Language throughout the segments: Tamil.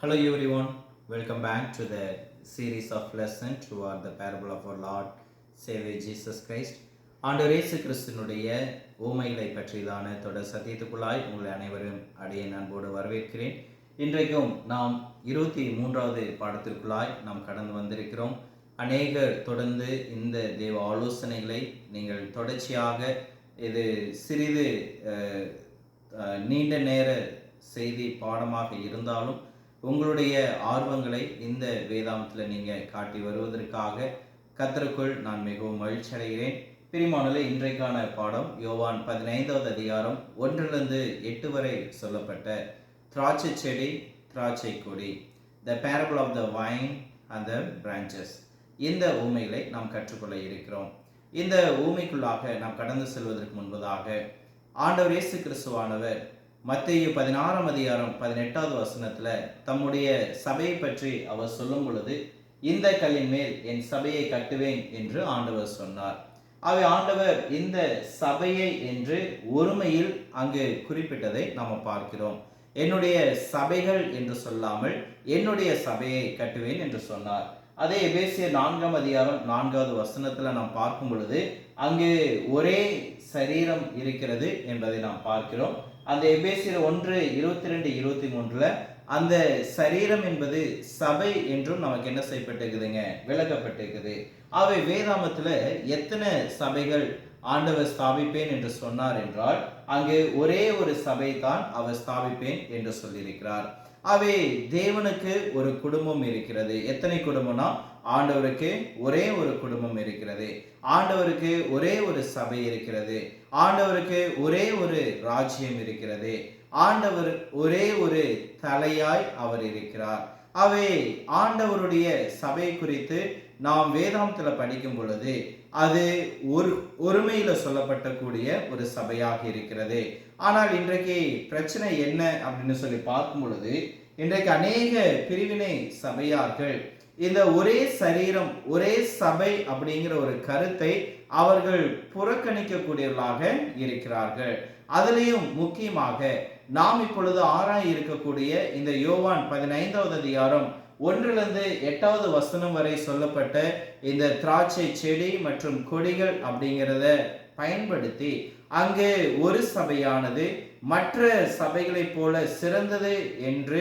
Hello everyone, welcome back to the series of lessons toward the parable of our Lord Savior Jesus Christ. ஆண்டவர் இயேசு கிறிஸ்துவினுடைய ஊமைகளை பற்றியதான தொடர் சத்தியத்துக்குள்ளாய் உங்களை அனைவரும் அடைய அன்போடு வரவேற்கிறேன். இன்றைக்கும் நாம் 23வது பாடத்திற்குள்ளாய் நாம் கடந்து வந்திருக்கிறோம். அநேகர் தொடர்ந்து இந்த தேவ ஆலோசனைகளை நீங்கள் தொடர்ச்சியாக இது சிறிது நீண்ட நேர செய்தி பாடமாக இருந்தாலும் உங்களுடைய ஆர்வங்களை இந்த வேதாந்தத்தில் நீங்கள் காட்டி வருவதற்காக கர்த்தருக்குள் நான் மிகவும் மகிழ்ச்சி அடைகிறேன். பிரியமானவர்களே, இன்றைக்கான பாடம் யோவான் 15வது அதிகாரம் 1-8 வரை சொல்லப்பட்ட திராட்சை செடி திராட்சை கொடி, the parable of the vine and the branches, இந்த ஊமைகளை நாம் கற்றுக்கொள்ள இருக்கிறோம். இந்த ஊமைக்குள்ளாக நாம் கடந்து செல்வதற்கு முன்பதாக ஆண்டவர் இயேசு கிறிஸ்துவானவர் மத்தேயு 16ஆம் அதிகாரம் 18வது வசனத்தில் தம்முடைய சபையை பற்றி அவர் சொல்லும் பொழுது, இந்த கல்லின் மேல் என் சபையை கட்டுவேன் என்று ஆண்டவர் சொன்னார். ஆண்டவர் இந்த சபையை என்று ஒருமையில் அங்கு குறிப்பிட்டதை நாம் பார்க்கிறோம். என்னுடைய சபைகள் என்று சொல்லாமல் என்னுடைய சபையை கட்டுவேன் என்று சொன்னார். அதே எபேசியர் 4ஆம் அதிகாரம் 4வது வசனத்தில் நாம் பார்க்கும் பொழுது அங்கு ஒரே சரீரம் இருக்கிறது என்பதை நாம் பார்க்கிறோம். அந்த எபேசியர் 1:22-23 அந்த சரீரம் என்பது சபை என்றும் நமக்கு என்ன செய்யப்பட்டிருக்குதுங்க, விளக்கப்பட்டிருக்குது. அவை வேதாமத்தில் எத்தனை சபைகள் ஆண்டவர் ஸ்தாபிப்பேன் என்று சொன்னார் என்றால் அங்கு ஒரே ஒரு சபை தான் அவர் ஸ்தாபிப்பேன் என்று சொல்லியிருக்கிறார். அவை தேவனுக்கு ஒரு குடும்பம் இருக்கிறது. எத்தனை குடும்பம்னா, ஆண்டவருக்கு ஒரே ஒரு குடும்பம் இருக்கிறது. ஆண்டவருக்கு ஒரே ஒரு சபை இருக்கிறது. ஆண்டவருக்கு ஒரே ஒரு ராஜ்யம் இருக்கிறது. ஆண்டவர் ஒரே ஒரு தலையாய் அவர் இருக்கிறார். அவை ஆண்டவருடைய சபை குறித்து நாம் வேதாந்தத்தில் படிக்கும் பொழுது அது ஒருமையில சொல்லப்பட்டக்கூடிய ஒரு சபையாக இருக்கிறது. ஆனால் இன்றைக்கு பிரச்சனை என்ன அப்படின்னு சொல்லி பார்க்கும் பொழுது, இன்றைக்கு அநேக பிரிவினை சபையார்கள் இந்த ஒரே சரீரம் ஒரே சபை அப்படிங்கிற ஒரு கருத்தை அவர்கள் புறக்கணிக்கக்கூடியவர்களாக இருக்கிறார்கள். அதிலையும் முக்கியமாக நாம் இப்பொழுது ஆராய இருக்கக்கூடிய இந்த யோவான் 15வது அதிகாரம் 1-8வது வசனம் வரை சொல்லப்பட்ட இந்த திராட்சை செடி மற்றும் கொடிகள் அப்படிங்கிறத பயன்படுத்தி அங்கு ஒரு சபையானது மற்ற சபைகளைப் போல சிறந்தது என்று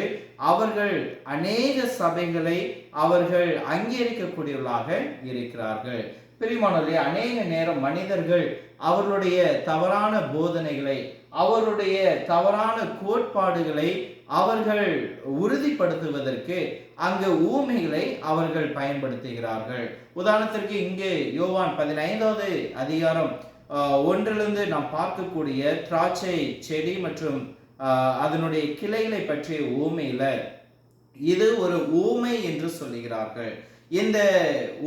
அவர்கள் அநேக சபைகளை அவர்கள் அங்கீகரிக்கக்கூடியவர்களாக இருக்கிறார்கள். பிரியமானவர்களே, அநேக நேரம் மனிதர்கள் அவர்களுடைய தவறான போதனைகளை, அவருடைய தவறான கோட்பாடுகளை அவர்கள் உறுதிப்படுத்துவதற்கு அங்கு ஊமைகளை அவர்கள் பயன்படுத்துகிறார்கள். உதாரணத்திற்கு இங்கே யோவான் 15வது அதிகாரம் 1 நாம் பார்க்கக்கூடிய திராட்சை செடி மற்றும் அதனுடைய கிளைகளை பற்றிய ஊமையில இது ஒரு ஊமை என்று சொல்லுகிறார்கள். இந்த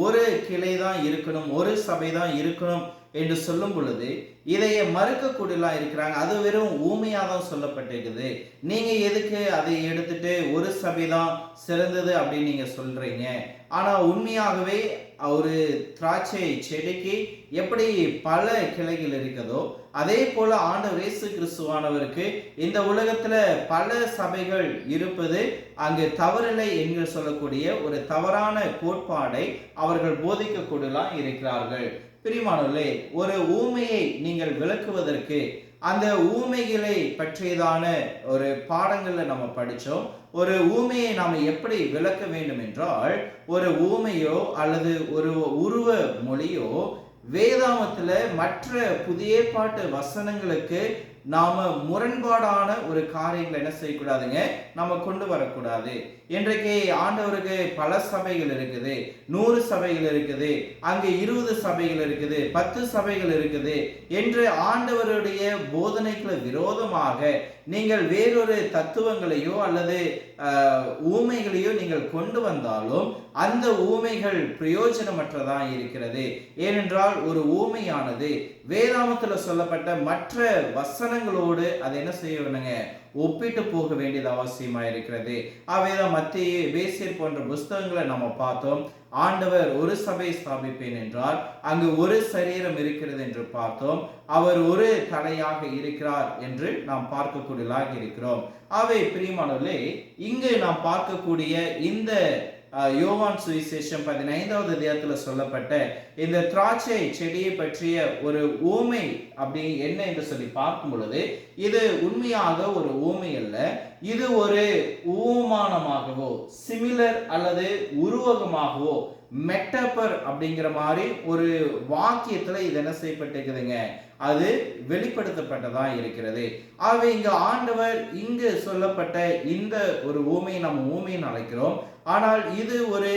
ஒரு கிளை தான் இருக்கணும், ஒரு சபை தான் இருக்கணும் என்று சொல்லும் பொழுது இதைய மறுக்கக்கூடியலாம் இருக்கிறாங்க. அது வெறும் ஊமையாக தான் சொல்லப்பட்டிருக்குது. நீங்க எதுக்கு அதை எடுத்துட்டு ஒரு சபை தான் சிறந்தது அப்படின்னு நீங்க சொல்றீங்க? ஆனா உண்மையாகவே ஒரு திராட்சை செடிக்கு எப்படி பல கிளைகள் இருக்கிறதோ அதே போல ஆண்டவர் இயேசு கிறிஸ்துவானவருக்கு இந்த உலகத்துல பல சபைகள் இருப்பது அங்கு தவறில்லை என்று சொல்லக்கூடிய ஒரு தவறான கோட்பாடை அவர்கள் போதிக்கக்கூடியலாம் இருக்கிறார்கள். பிரியமானவர்களே, ஒரு ஊமையை நீங்கள் விளக்குவதற்கு அந்த ஊமைகளை பற்றியதான ஒரு பாடங்கள்ல நம்ம படிச்சோம். ஒரு ஊமையை நாம எப்படி விளக்க வேண்டும் என்றால், ஒரு ஊமையோ அல்லது ஒரு உருவ மொழியோ வேதாமத்துல மற்ற புதிய பாட்டு வசனங்களுக்கு நாம முரண்பாடான ஒரு காரியங்களை என்ன செய்யக்கூடாதுங்க, நம்ம கொண்டு வரக்கூடாது. இன்றைக்கு ஆண்டவருக்கு பல சபைகள் இருக்குது, 100 சபைகள் இருக்குது, அங்கு 20 சபைகள் இருக்குது, 10 சபைகள் இருக்குது என்று ஆண்டவருடைய போதனைக்கு விரோதமாக நீங்கள் வேறொரு தத்துவங்களையோ அல்லது ஊமைகளையோ நீங்கள் கொண்டு வந்தாலும் அந்த ஊமைகள் பிரயோஜனமற்றதாக இருக்கிறது. ஏனென்றால் ஒரு ஊமையானது வேதாமத்தில் சொல்லப்பட்ட மற்ற வசனங்களோடு அதை என்ன செய்யணுங்க, ஒப்பிட்டு போக வேண்டியது அவசியமா இருக்கிறது. அவைதான் மத்தேயு, எபேசியர் போன்ற புஸ்தகங்களை நம்ம பார்த்தோம். ஆண்டவர் ஒரு சபை ஸ்தாபிப்பேன் என்றார். அங்கு ஒரு சரீரம் இருக்கிறது என்று பார்த்தோம். அவர் ஒரு தலையாக இருக்கிறார் என்று நாம் பார்க்கக்கூடியதாக இருக்கிறோம். அவை பிரியமானவர்களே, இங்கு நாம் பார்க்கக்கூடிய இந்த யோவான் சுவிசேஷம் 15வது அதிகாரத்தில் சொல்லப்பட்ட இந்த திராட்சை செடியை பற்றிய ஒரு ஊமை அப்படி என்ன என்று சொல்லி பார்க்கும் பொழுது, இது உண்மையாக ஒரு ஊமை அல்ல. இது ஒரு உவமானமாகவோ சிமிலர் அல்லது உருவகமாகவோ மெட்டபர் அப்படிங்கிற மாதிரி ஒரு வாக்கியத்துல இது என்ன செய்யப்பட்டிருக்குதுங்க, அது வெளிப்படுத்தப்பட்டதா இருக்கிறது. ஆகவே இங்க ஆண்டவர் இங்கு சொல்லப்பட்ட இந்த ஒரு ஊமையை நம்ம ஊமைன்னு அழைக்கிறோம். ஆனால் இது ஒரு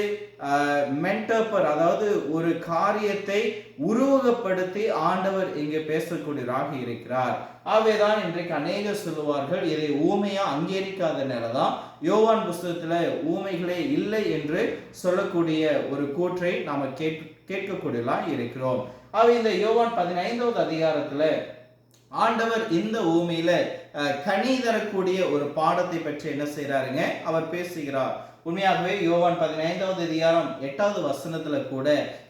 மென்டபர், அதாவது ஒரு காரியத்தை உருவகப்படுத்தி ஆண்டவர் இங்கு பேசக்கூடியவராக இருக்கிறார். ஆகவேதான் இன்றைக்கு அநேகர் சொல்லுவார்கள் இதை ஊமையா அங்கீகரிக்காதனாலதான் யோவான் புஸ்தகத்துல ஊமைகளே இல்லை என்று சொல்லக்கூடிய ஒரு கூற்றை நாம கேட்கக்கூடியதா இருக்கிறோம். இந்த யோவான் 15வது அதிகாரத்துல ஆண்டவர் இந்த ஊமையில கனி தரக்கூடிய ஒரு பாடத்தை பற்றி என்ன செய்யறாருங்க, அவர் பேசுகிறார். உண்மையாகவே யோவான் 15வது அதிகாரம் 8வது வசனத்துல கூட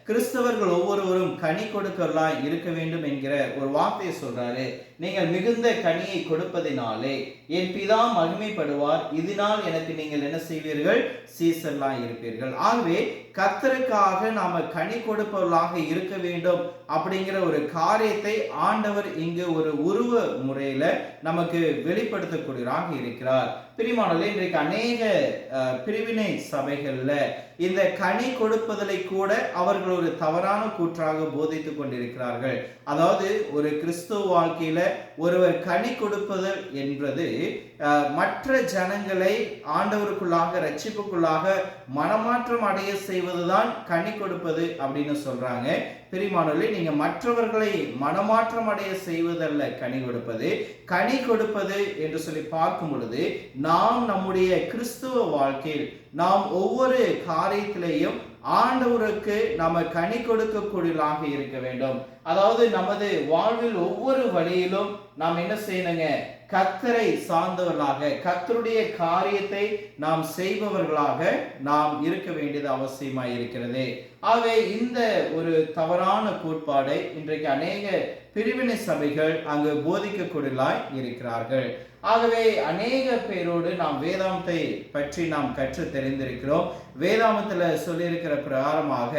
கிறிஸ்தவர்கள் ஒவ்வொருவரும் கனி கொடுக்கலாய் இருக்க வேண்டும் என்கிற ஒரு வார்த்தையை சொல்றாரு. நீங்கள் மிகுந்த கனியை கொடுப்பதினாலே என் பிதா மகிமைப்படுவார், இதனால் எனக்கு நீங்கள் என்ன செய்வீர்கள், சீசர்களாய் இருப்பீர்கள். ஆகவே கர்த்தருக்காக நாம கனி கொடுப்பவர்களாக இருக்க வேண்டும் அப்படிங்கிற ஒரு காரியத்தை ஆண்டவர் இங்கு ஒரு உருவ முறையில நமக்கு வெளிப்படுத்தக்கூடியவராக இருக்கிறார். பிரியமானவர்களே, இன்றைக்கு அநேக பிரிவினை சபைகள்ல இந்த கனி கொடுப்பதிலை கூட அவர்கள் ஒரு தவறான கூற்றாக போதித்துக் கொண்டிருக்கிறார்கள். அதாவது ஒரு கிறிஸ்துவ வாழ்க்கையில ஒருவர் கனி கொடுப்பது என்பது மற்ற ஜனங்களை ஆண்டவருக்குள்ளாக ரட்சிப்புக்குள்ளாக மனமாற்றம் அடைய செய்வதுதான் கனி கொடுப்பது அப்படின்னு சொல்றாங்க. பிரியமானவர்களே, நீங்க மற்றவர்களை மனமாற்றம் அடைய செய்வதல்ல கனி கொடுப்பது. கனி கொடுப்பது என்று சொல்லி பார்க்கும் பொழுது நாம் நம்முடைய கிறிஸ்துவ வாழ்க்கையில் நாம் ஒவ்வொரு காரியத்திலேயும் ஆண்டவருக்கு நாம கனி கொடுக்கக்கூடியவர்களாக இருக்க வேண்டும். அதாவது நமது வாழ்வில் ஒவ்வொரு வழியிலும் நாம் என்ன செய்யணுங்க, கர்த்தரை சார்ந்தவர்களாக கர்த்தருடைய காரியத்தை நாம் செய்பவர்களாக நாம் இருக்க வேண்டியது அவசியமாய் இருக்கிறது. ஆகவே இந்த ஒரு தவறான கோட்பாடை இன்றைக்கு அநேக பிரிவினை சபைகள் அங்கு போதிக்கக்கூடியவர்களாய் இருக்கிறார்கள். ஆகவே அநேக பேரோடு நாம் வேதாந்தத்தை பற்றி நாம் கற்று தெரிந்திருக்கிறோம். வேதாந்தத்துல சொல்லியிருக்கிற பிரகாரமாக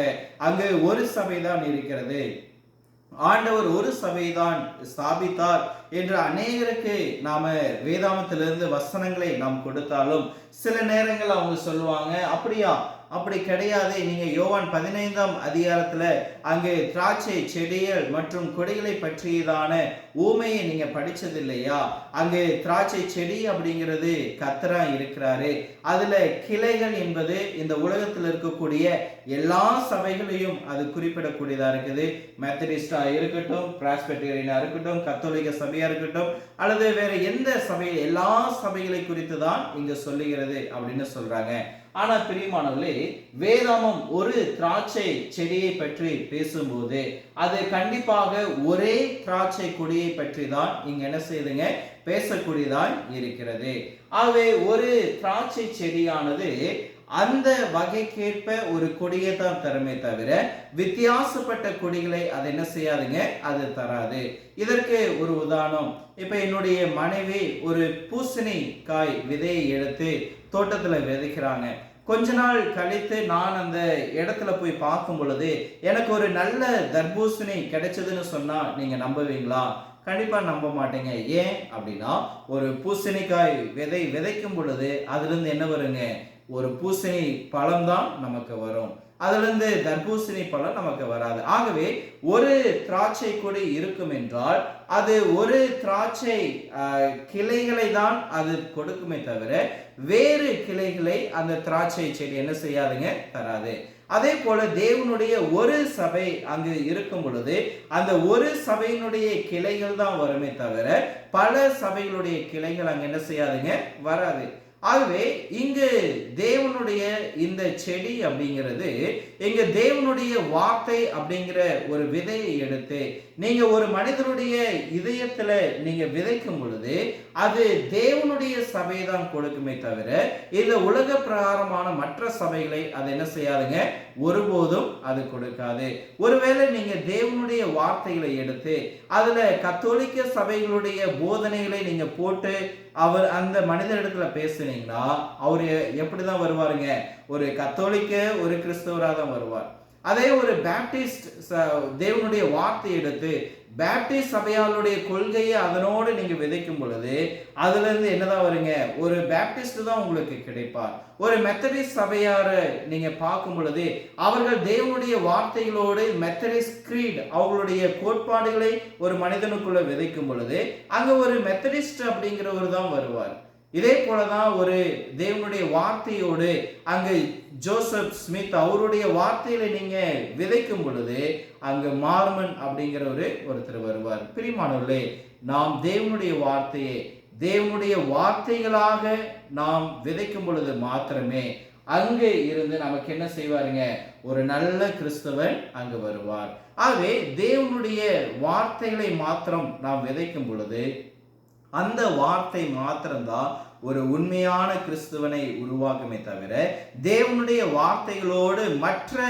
அங்கு ஒரு சபைதான் இருக்கிறது, ஆண்டவர் ஒரு சபைதான் ஸ்தாபித்தார் என்று அநேகருக்கு நாம வேதாமத்திலிருந்து வசனங்களை நாம் கொடுத்தாலும் சில நேரங்கள் அவங்க சொல்லுவாங்க, அப்படியா, அப்படி கிடையாது, நீங்க யோவான் 15ஆம் அதிகாரத்துல அங்கு திராட்சை செடிகள் மற்றும் கொடிகளை பற்றியதான ஊமையை நீங்க படிச்சது இல்லையா? அங்கு திராட்சை செடி அப்படிங்கிறது கர்த்தரா இருக்கிறாரு, அதுல கிளைகள் என்பது இந்த உலகத்தில் இருக்கக்கூடிய எல்லா சபைகளையும் அது குறிப்பிடக்கூடியதா இருக்குது. மெத்தடிஸ்டா இருக்கட்டும், பிராஸ்பெட்டேரியனா இருக்கட்டும், கத்தோலிக்க சபையா இருக்கட்டும், அல்லது வேற எந்த சபை, எல்லா சபைகளை குறித்து தான் இங்க சொல்லுகிறது அப்படின்னு சொல்றாங்க. ஆனா பிரியமானவர்களே, வேதாமம் ஒரு திராட்சை செடியை பற்றி பேசும்போது அது கண்டிப்பாக ஒரே திராட்சை கொடியை பற்றி தான் இங்க என்ன செய்யுதுங்க, பேசக்கூடியதாய் இருக்கிறது. ஆகவே ஒரு திராட்சை செடியானது அந்த வகைக்கேற்ப ஒரு கொடியை தான் தருமே தவிர வித்தியாசப்பட்ட கொடிகளை அது என்ன செய்யாதுங்க, அது தராது. இதற்கு ஒரு உதாரணம், இப்ப என்னுடைய மனைவி ஒரு பூசணிக்காய் விதையை எடுத்து தோட்டத்துல விதைக்கிறாங்க. கொஞ்ச நாள் கழித்து நான் அந்த இடத்துல போய் பார்க்கும் பொழுது எனக்கு ஒரு நல்ல தர்பூசணி கிடைச்சதுன்னு சொன்னா நீங்க நம்புவீங்களா? கண்டிப்பா நம்ப மாட்டீங்க. ஏன் அப்படின்னா, ஒரு பூசணிக்காய் விதைக்கும் பொழுது அதுல இருந்து என்ன வருங்க, ஒரு பூசணி பழம் தான் நமக்கு வரும், அதுல இருந்து தர்பூசணி பழம் நமக்கு வராது. ஆகவே ஒரு திராட்சை கொடி இருக்கும் என்றால் அது ஒரு திராட்சை கிளைகளை தான் அது கொடுக்குமே தவிர வேறு கிளைகளை அந்த திராட்சை செடி என்ன செய்யாதுங்க, தராது. அதே போல தேவனுடைய ஒரு சபை அங்கு இருக்கும் பொழுது அந்த ஒரு சபையினுடைய கிளைகள் தான் வருமே தவிர பல சபைகளுடைய கிளைகள் அங்க என்ன செய்யாதுங்க, வராது. ஆகவே இங்கு தேவனுடைய இந்த செடி அப்படிங்கிறது இங்க தேவனுடைய வார்த்தை அப்படிங்கிற ஒரு விதையை எடுத்து நீங்க ஒரு மனிதனுடைய இதயத்துல நீங்க விதைக்கும் பொழுது அது தேவனுடைய சபையை தான் கொடுக்குமே தவிர இந்த உலக பிரகாரமான மற்ற சபைகளை அது என்ன செய்யாதுங்க, ஒருபோதும் அது கொடுக்காது. ஒருவேளை நீங்க தேவனுடைய வார்த்தைகளை எடுத்து அதுல கத்தோலிக்க சபைகளுடைய போதனைகளை நீங்க போட்டு அவர் அந்த மனிதனிடத்துல பேசுனீங்கன்னா அவர் எப்படிதான் வருவாருங்க, ஒரு கத்தோலிக்க ஒரு கிறிஸ்தவராக தான் வருவார். அதே ஒரு பேப்டிஸ்ட் தேவனுடைய வார்த்தை எடுத்து பேப்டிஸ்ட் சபையாளுடைய கொள்கையை அதனோடு நீங்க விதைக்கும் பொழுது அதுல இருந்து என்னதான் வருங்க, ஒரு பேப்டிஸ்ட் தான் உங்களுக்கு கிடைப்பார். ஒரு மெத்தடிஸ்ட் சபையார நீங்க பார்க்கும் பொழுது அவர்கள் தேவனுடைய வார்த்தைகளோடு மெத்தடிஸ்ட் கிரீட் அவர்களுடைய கோட்பாடுகளை ஒரு மனிதனுக்குள்ள விதைக்கும் பொழுது அங்க ஒரு மெத்தடிஸ்ட் அப்படிங்கிறவர் தான் வருவார். இதே போலதான் ஒரு தேவனுடைய வார்த்தையோடு அங்கு ஜோசப் ஸ்மித் அவருடைய வார்த்தையில நீங்க விதைக்கும் பொழுது அங்கு மார்மன் அப்படிங்கிற ஒருத்தர் வருவார். பிரியமானவர்களே, நாம் தேவனுடைய வார்த்தையை தேவனுடைய வார்த்தைகளாக நாம் விதைக்கும் பொழுது மாத்திரமே அங்கே இருந்து நமக்கு என்ன செய்வாருங்க, ஒரு நல்ல கிறிஸ்தவன் அங்கு வருவார். ஆகவே தேவனுடைய வார்த்தைகளை மாத்திரம் நாம் விதைக்கும் பொழுது அந்த வார்த்தை மாத்திரம்தான் ஒரு உண்மையான கிறிஸ்துவனை உருவாக்குமே தவிர தேவனுடைய வார்த்தைகளோடு மற்ற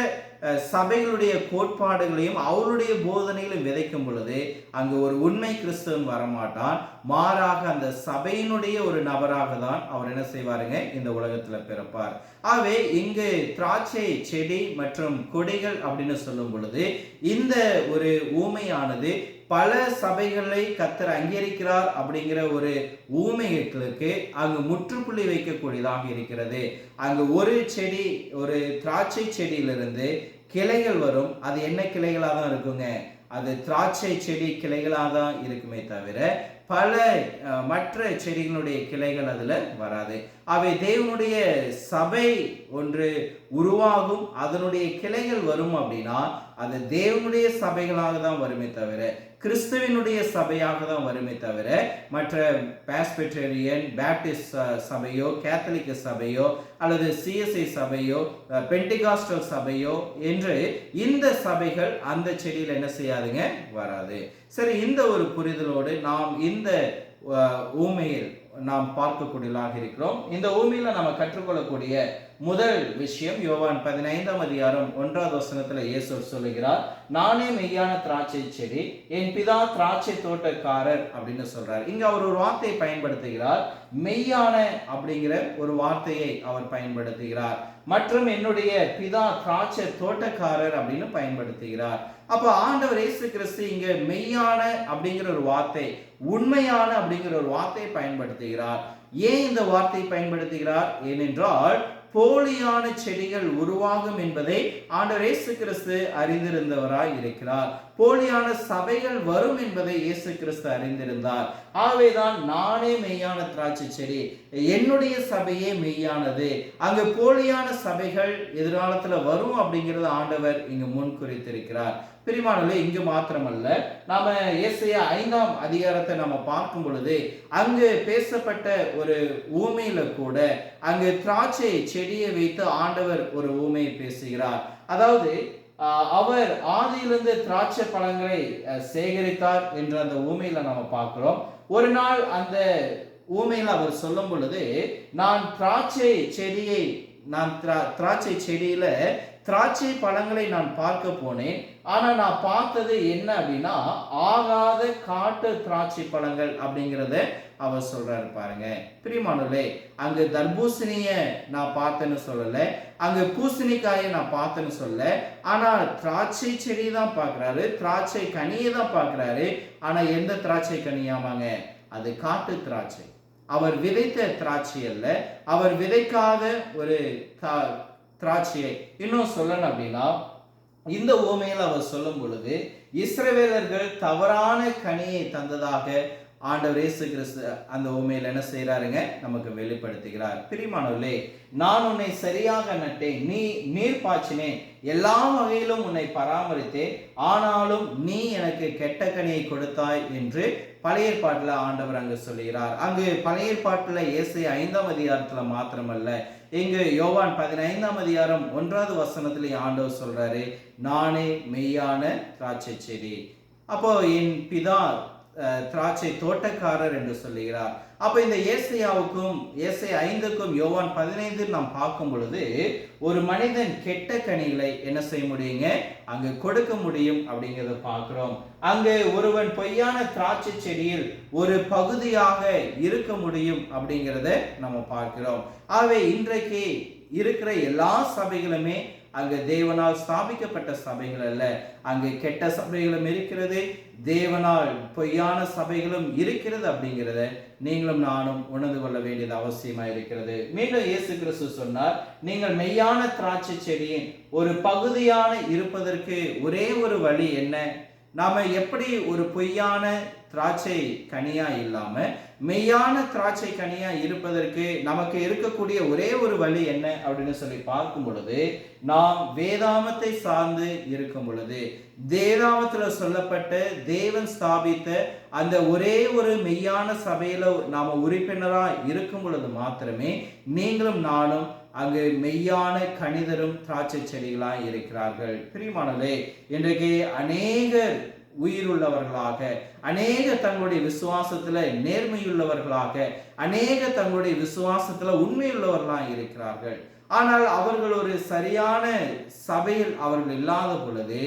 சபைகளுடைய கோட்பாடுகளையும் அவருடைய போதனைகளையும் விதைக்கும் பொழுது அங்கு ஒரு உண்மை கிறிஸ்தவன் வரமாட்டான். மாறாக அந்த சபையினுடைய ஒரு நபராக தான் அவர் என்ன செய்வாருங்க, இந்த உலகத்துல பிறப்பார். ஆகவே இங்கு திராட்சை செடி மற்றும் கொடிகள் அப்படின்னு சொல்லும் பொழுது இந்த ஒரு ஊமையானது பல சபைகளை கர்த்தர் அங்கீகரிக்கிறார் அப்படிங்கிற ஒரு ஊமைகளுக்கு அங்கு முற்றுப்புள்ளி வைக்கக்கூடியதாக இருக்கிறது. அங்கு ஒரு செடி, ஒரு திராட்சை செடியிலிருந்து கிளைகள் வரும். அது என்ன கிளைகளாக தான் இருக்குங்க, அது திராட்சை செடி கிளைகளாக தான் இருக்குமே தவிர பல மற்ற செடிகளுடைய கிளைகள் அதுல வராது. அவை தேவனுடைய சபை ஒன்று உருவாகும், அதனுடைய கிளைகள் வரும் அப்படின்னா அது தேவனுடைய சபைகளாக தான் வருமே தவிர கிறிஸ்துவனுடைய சபையாக தான் வருமே தவிர மற்ற பாஸ்பெட்டேரியன் பேப்டிஸ்ட் சபையோ கேத்தலிக் சபையோ அல்லது சிஎஸ்ஐ சபையோ பெண்டிகாஸ்டல் சபையோ என்று இந்த சபைகள் அந்த செடியில் என்ன செய்யாதுங்க, வராது. சரி, இந்த ஒரு புரிதலோடு நாம் இந்த ஊமையில் நாம் பார்க்கக்கூடியதாக இருக்கிறோம். இந்த ஊமையில நம்ம கற்றுக்கொள்ளக்கூடிய முதல் விஷயம் யோவான் 15ஆம் அதிகாரம் 1வது வசனத்துல இயேசு சொல்லுகிறார், நானே மெய்யான திராட்சை செடி, என் பிதா திராட்சை தோட்டக்காரர் அப்படின்னு சொல்றார். இங்க அவர் ஒரு வார்த்தையை பயன்படுத்துகிறார், மெய்யான அப்படிங்கிற ஒரு வார்த்தையை அவர் பயன்படுத்துகிறார். மற்றும் என்னுடைய பிதா திராட்சை தோட்டக்காரர் அப்படின்னு பயன்படுத்துகிறார். அப்ப ஆண்டவர் இயேசு கிறிஸ்து இங்க மெய்யான அப்படிங்கிற ஒரு வார்த்தை, உண்மையான அப்படிங்கிற ஒரு வார்த்தையை பயன்படுத்துகிறார். ஏன் இந்த வார்த்தையை பயன்படுத்துகிறார்? ஏனென்றால் போலியான செடிகள் உருவாகும் என்பதை ஆண்டவர் இயேசு கிறிஸ்து அறிந்திருந்தவராய் இருக்கிறார். போலியான சபைகள் வரும் என்பதை இயேசு கிறிஸ்து அறிந்திருந்தார். ஆகவேதான் நானே மெய்யான திராட்சை செடி, என்னுடைய சபையே மெய்யானது. அங்கு போலியான சபைகள் எதிர்காலத்துல வரும் அப்படிங்கிறது ஆண்டவர் இங்கு முன் குறித்திருக்கிறார். பிரியமானவர்களே, இங்கு மாத்திரமல்ல, நாம ஏசாயா 5ஆம் அதிகாரத்தை நம்ம பார்க்கும் பொழுது அங்கு பேசப்பட்ட ஒரு ஊமையில கூட அங்கு திராட்சை செடியை வைத்து ஆண்டவர் ஒரு ஊமையை பேசுகிறார். அதாவது அவர் ஆதியிலிருந்து திராட்சை பழங்களை சேகரித்தார் என்ற அந்த ஊமையில நம்ம பார்க்கிறோம். ஒரு நாள் அந்த ஊமையில அவர் சொல்லும் பொழுது, நான் திராட்சை செடியை திராட்சை செடியில திராட்சை பழங்களை நான் பார்க்க போனேன். ஆனா நான் பார்த்தது என்ன அப்படின்னா ஆகாத காட்டு திராட்சை பழங்கள் அப்படிங்கிறத அவர் சொல்றாரு. பாருங்க பிரியமானவர்களே, அங்கு தர்பூசணிய நான் பார்த்தேன்னு சொல்லல, அங்கு பூசணிக்காயை நான் பார்த்தேன்னு சொல்ல, ஆனா திராட்சை செடி தான் பார்க்கிறாரு, திராட்சை கனியை தான் பார்க்கிறாரு. ஆனா எந்த திராட்சை கனியாமாங்க? அது காட்டு திராட்சை. அவர் விதைத்த திராட்சை அல்ல, அவர் விதைக்காத ஒரு திராட்சையை. இன்னும் சொல்லணும் அப்படின்னா இந்த ஊமையில் அவர் சொல்லும் பொழுது இஸ்ரவேலர்கள் தவறான கனியை தந்ததாக ஆண்டவர் இயேசு கிறிஸ்து அந்த ஊமையில் என்ன செய்யறாருங்க, நமக்கு வெளிப்படுத்துகிறார். பிரியமானவர்களே, நான் உன்னை சரியாக நட்டேன், நீ நீர் பாய்ச்சினேன், எல்லா வகையிலும் உன்னை பராமரித்தேன், ஆனாலும் நீ எனக்கு கெட்ட கனியை கொடுத்தாய் என்று பழைய ஏற்பாட்டுல ஆண்டவர் அங்கு சொல்லுகிறார். அங்கு பழைய ஏற்பாட்டுல ஏசாயா 5ஆம் அதிகாரத்துல மாத்திரமல்ல, இங்கு யோவான் 15ஆம் அதிகாரம் 1வது வசனத்திலே ஆண்டவர் சொல்றாரு, நானே மெய்யான திராட்சை செடி. அப்போ என் பிதா திராட்சை தோட்டக்காரர் என்று சொல்லுகிறார். அப்ப இந்த ஏசாயாவுக்கும் ஏசாயா 5க்கும் யோவான் 15 நாம் பார்க்கும் பொழுது, ஒரு மனிதன் கெட்ட கனிகளை என்ன செய்ய முடியுங்க, அங்கு கொடுக்க முடியும் அப்படிங்கிறத பார்க்கிறோம். அங்கு ஒருவன் பொய்யான திராட்சை செடியில் ஒரு பகுதியாக இருக்க முடியும் அப்படிங்கிறத நம்ம பார்க்கிறோம். ஆகவே இன்றைக்கு இருக்கிற எல்லா சபைகளுமே அங்கு தேவனால் ஸ்தாபிக்கப்பட்ட சபைகள் அல்ல. அங்கு கெட்ட சபைகளும் இருக்கிறது, தேவனால் பொய்யான சபைகளும் இருக்கிறது அப்படிங்கிறத நீங்களும் நானும் உணர்ந்து கொள்ள வேண்டியது அவசியமா இருக்கிறது. மீண்டும் இயேசு கிறிஸ்து சொன்னார், நீங்கள் மெய்யான திராட்சை செடியின் ஒரு பகுதியான இருப்பதற்கு ஒரே ஒரு வழி என்ன? நாம எப்படி ஒரு பொய்யான திராட்சை கனியா இல்லாம மெய்யான திராட்சை கனியா இருப்பதற்கு நமக்கு இருக்கக்கூடிய ஒரே ஒரு வழி என்ன அப்படின்னு சொல்லி பார்க்கும் பொழுது, நாம் வேதாமத்தை சார்ந்து இருக்கும் பொழுது, வேதாமத்துல சொல்லப்பட்ட தேவன் ஸ்தாபித்த அந்த ஒரே ஒரு மெய்யான சபையில நாம உறுப்பினரா இருக்கும் பொழுது மாத்திரமே நீங்களும் நானும் அங்கு மெய்யான கனிதரும் திராட்சை செடிகளாய் இருக்கிறார்கள். பிரியமானவர்களே, இன்றைக்கு அநேகர் உயிருள்ளவர்களாக, அநேக தங்களுடைய விசுவாசத்துல நேர்மையுள்ளவர்களாக, அநேக தங்களுடைய விசுவாசத்துல உண்மையுள்ளவர்களாக இருக்கிறார்கள். ஆனால் அவர்கள் ஒரு சரியான சபையில் அவர்கள் இல்லாத பொழுது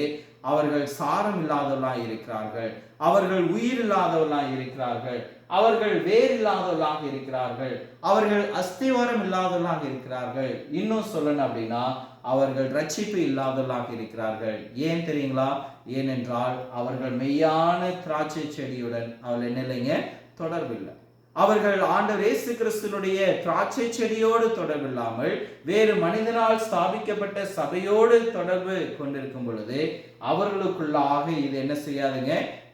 அவர்கள் சாரம் இல்லாதவர்களாக இருக்கிறார்கள், அவர்கள் உயிர் இல்லாதவர்களாக இருக்கிறார்கள், அவர்கள் வேர் இல்லாதவர்களாக இருக்கிறார்கள், அவர்கள் அஸ்திவாரம் இல்லாதவர்களாக இருக்கிறார்கள். இன்னும் சொல்லணும் அப்படின்னா அவர்கள் ரட்சிப்பு இல்லாதவர்களாக இருக்கிறார்கள். ஏன் தெரியுங்களா? ஏனென்றால் அவர்கள் மெய்யான திராட்சை செடியுடன் அவர்கள் என்ன இல்லைங்க, தொடர்பில்லை. அவர்கள் ஆண்டவர் இயேசு கிறிஸ்துவினுடைய திராட்சை செடியோடு தொடர்பில்லாமல் வேறு மனிதனால் ஸ்தாபிக்கப்பட்ட சபையோடு தொடர்பு கொண்டிருக்கும் பொழுது அவர்களுக்குள்ளாக இது என்ன செய்யாதுங்க,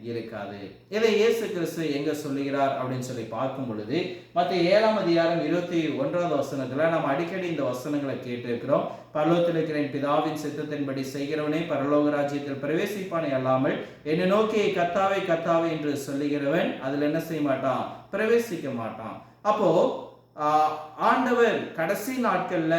இருக்காது. இதை இயேசு கிறிஸ்து எங்க சொல்லுகிறார் அப்படின்னு சொல்லி பார்க்கும் பொழுது, மத்திய 7ஆம் அதிகாரம் 21வது வசனத்துல நம்ம அடிக்கடி இந்த வசனங்களை கேட்டு இருக்கிறோம். பரலோகத்தில் இருக்கிற என் பிதாவின் சித்தத்தின்படி செய்கிறவனே பரலோக ராஜ்யத்தில் பிரவேசிப்பானே அல்லாமல் என்னை நோக்கி கர்த்தாவே கர்த்தாவே என்று சொல்லுகிறவன் அதுல என்ன செய்ய மாட்டான், பிரவேசிக்க மாட்டான். அப்போ ஆண்டவர் கடைசி நாட்கள்ல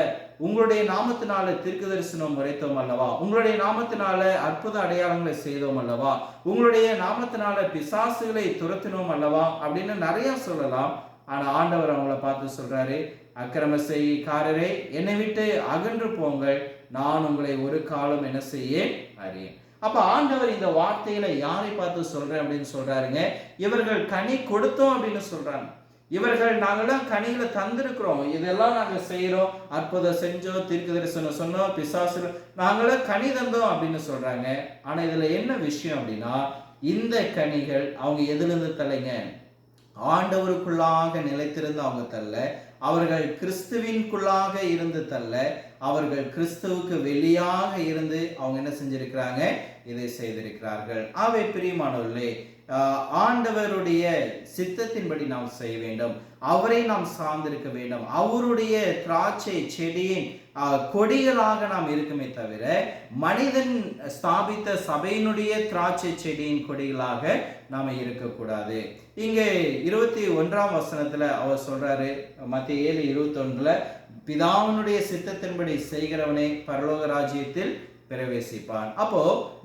உங்களுடைய நாமத்தினால தீர்க்க தரிசனம் உரைத்தோம் அல்லவா, உங்களுடைய நாமத்தினால அற்புத அடையாளங்களை செய்தோம் அல்லவா, உங்களுடைய நாமத்தினால பிசாசுகளை துரத்தினோம் அல்லவா அப்படின்னு நிறைய சொல்லலாம். ஆனா ஆண்டவர் அவங்கள பார்த்து சொல்றாரு, அக்கிரம செய்காரரே என்னை விட்டு அகன்று போங்கள், நான் உங்களை ஒரு காலம் என்ன செய்ய அறியேன். அப்ப ஆண்டவர் இந்த வார்த்தையில யாரை பார்த்து சொல்றேன் அப்படின்னு சொல்றாருங்க, இவர்கள் கனி கொடுத்தோம் அப்படின்னு சொல்றாங்க. இவர்கள் நாங்களாம் கனிகளை தந்திருக்கிறோம், இதெல்லாம் நாங்க செய்யறோம், அற்புதம் செஞ்சோம், தீர்க்க தரிசனம் சொன்னோம், பிசாசு நாங்களாம் கனி தந்தோம் அப்படின்னு சொல்றாங்க. ஆனா இதுல என்ன விஷயம் அப்படின்னா, இந்த கனிகள் அவங்க எதுல இருந்து தள்ளைங்க, ஆண்டவருக்குள்ளாக நிலைத்திருந்து அவங்க தள்ள, அவர்கள் கிறிஸ்துவின்குள்ளாக இருந்து தள்ள, அவர்கள் கிறிஸ்துவுக்கு வெளியாக இருந்து அவங்க என்ன செஞ்சிருக்கிறாங்க, இதை செய்திருக்கிறார்கள். ஆவே பிரியமானவர்களே, ஆண்டவருடைய சித்தத்தின்படி நாம் செய்ய வேண்டும், அவரை நாம் சார்ந்திருக்க வேண்டும், அவருடைய திராட்சை செடியின் கொடிகளாக நாம் இருக்குமே தவிர மனிதன் ஸ்தாபித்த சபையினுடைய திராட்சை செடியின் கொடிகளாக நாம இருக்கக்கூடாது. இங்கே 21ஆம் வசனத்துல அவர் சொல்றாரு, மத்திய 7:21, பிதாவினுடைய சித்தத்தின்படி செய்கிறவனே பரலோக ராஜ்யத்தில் பிரவேசிப்பான். அப்போ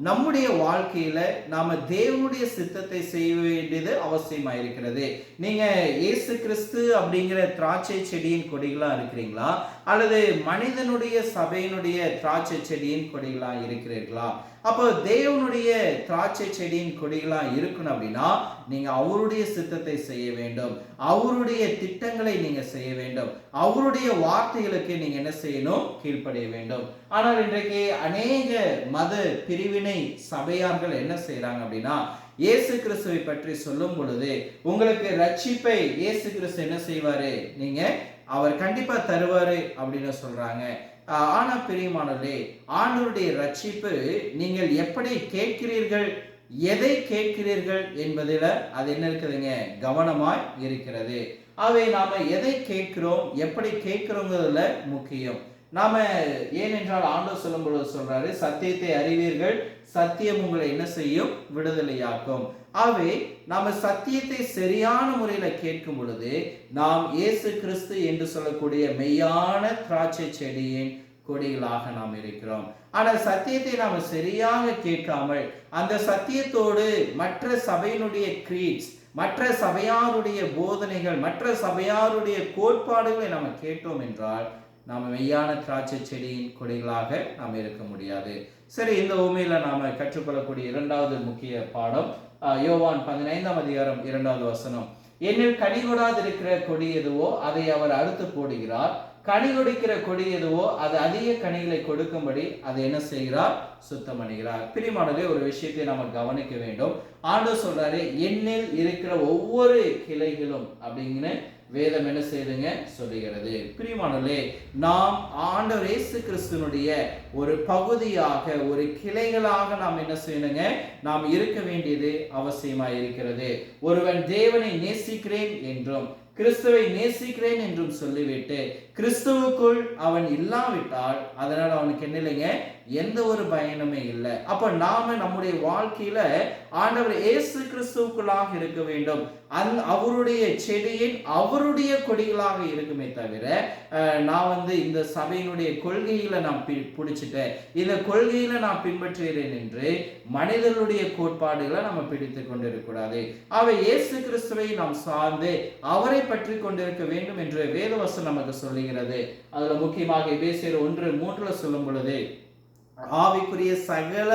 நம்முடைய வாழ்க்கையில நாம தேவனுடைய சித்தத்தை செய்ய வேண்டியது அவசியமா இருக்கிறது. நீங்க இயேசு கிறிஸ்து அப்படிங்கிற திராட்சை செடியின் கொடிகளா இருக்கிறீங்களா, அல்லது மனிதனுடைய சபையினுடைய திராட்சை செடியின் கொடிகளா இருக்கிறீர்களா? அப்போ தேவனுடைய திராட்சை செடியின் கொடிகளா இருக்கணும் அப்படின்னா நீங்க அவருடைய சித்தத்தை செய்ய வேண்டும், அவருடைய திட்டங்களை நீங்க செய்ய வேண்டும், அவருடைய வார்த்தைகளுக்கு நீங்க என்ன செய்யணும், கீழ்ப்படிய வேண்டும். ஆனால் இன்றைக்கு அநேக மத பிரிவினை சபையார்கள் என்ன செய்யறாங்க அப்படின்னா, இயேசு கிறிஸ்துவை பற்றி சொல்லும் பொழுது உங்களுக்கு ரட்சிப்பை இயேசு கிறிஸ்து என்ன செய்வாரு, நீங்க அவர் கண்டிப்பா தருவாரு அப்படின்னு சொல்றாங்க. ஆனா பிரியமானவர்களே, ஆண்டவருடைய ரட்சிப்பு நீங்கள் எப்படி கேட்கிறீர்கள், எதை கேட்கிறீர்கள் என்பதில் அது என்ன இருக்குதுங்க, கவனமாய் இருக்கிறது. அவை நாம எதை கேட்கிறோம், எப்படி கேட்கிறோங்கிறதுல முக்கியம். நாம ஏனென்றால் ஆண்டவர் சொல்லும் பொழுது சொல்றாரு, சத்தியத்தை அறிவீர்கள், சத்தியம் உங்களை என்ன செய்யும், விடுதலையாக்கும். ஆகவே நாம சத்தியத்தை சரியான முறையில கேட்கும் பொழுது நாம் இயேசு கிறிஸ்து என்று சொல்லக்கூடிய மெய்யான திராட்சை செடியின் கொடிகளாக நாம் இருக்கிறோம். ஆனால் சத்தியத்தை நாம் சரியாக கேட்காமல் அந்த சத்தியத்தோடு மற்ற சபையினுடைய கிரீட்ஸ், மற்ற சபையாருடைய போதனைகள், மற்ற சபையாருடைய கோட்பாடுகளை நாம் கேட்டோம் என்றால் நாம் மெய்யான திராட்சை செடியின் கொடிகளாக நாம் இருக்க முடியாது. சரி, இந்த உண்மையில நாம கற்றுக்கொள்ளக்கூடிய இரண்டாவது முக்கிய பாடம் யோவான் 15ஆம் அதிகாரம் 2வது வசனம். என்னில் கனி கொடாதிருக்கிற கொடி எதுவோ அதை அவர் அறுத்து போடுகிறார், கனி கொடுக்கிற கொடி எதுவோ அது அதிக கனிகளை கொடுக்கும்படி அதை என்ன செய்கிறார்? சுத்தம் பண்ணுகிறார். பிரியமானவர்களே, ஒரு விஷயத்தை நாம கவனிக்க வேண்டும். ஆண்டவர் சொல்றாரு, என்னில் இருக்கிற ஒவ்வொரு கிளைகளும் அப்படிங்கிற வேதம் என்ன செய்யுதுங்க? சொல்லுகிறது. பிரியமானவர்களே, நாம் ஆண்டவர் இயேசு கிறிஸ்துவினுடைய ஒரு பகுதியாக, ஒரு கிளைகளாக நாம் என்ன செய்யணுங்க? நாம் இருக்க வேண்டியது அவசியமாக இருக்கிறது. ஒருவன் தேவனை நேசிக்கிறேன் என்றும் கிறிஸ்துவை நேசிக்கிறேன் என்றும் சொல்லிவிட்டு கிறிஸ்துவுக்குள் அவன் இல்லாவிட்டால் அதனால் அவனுக்கு என்ன இல்லைங்க? எந்த ஒரு பயனுமே இல்லை. அப்ப நாம நம்முடைய வாழ்க்கையில ஆண்டவர் இயேசு கிறிஸ்துவுக்குள்ளாக இருக்க வேண்டும். அவருடைய செடியின் அவருடைய கொடிகளாக இருக்குமே தவிர நான் இந்த சபையினுடைய கொள்கையில நான் பிடிச்சிட்டேன், இந்த கொள்கையில நான் பின்பற்றுகிறேன் என்று மனிதனுடைய கோட்பாடுகளை நம்ம பிடித்துக் கொண்டிருக்கூடாது. அவை இயேசு கிறிஸ்துவை நாம் சார்ந்து அவரை பற்றி கொண்டிருக்க வேண்டும் என்று வேதவசனம் நமக்கு சொல்லுகிறது. அதுல முக்கியமாக எபேசியர் 1:3 சொல்லும் பொழுது ஆவிக்குரிய சகல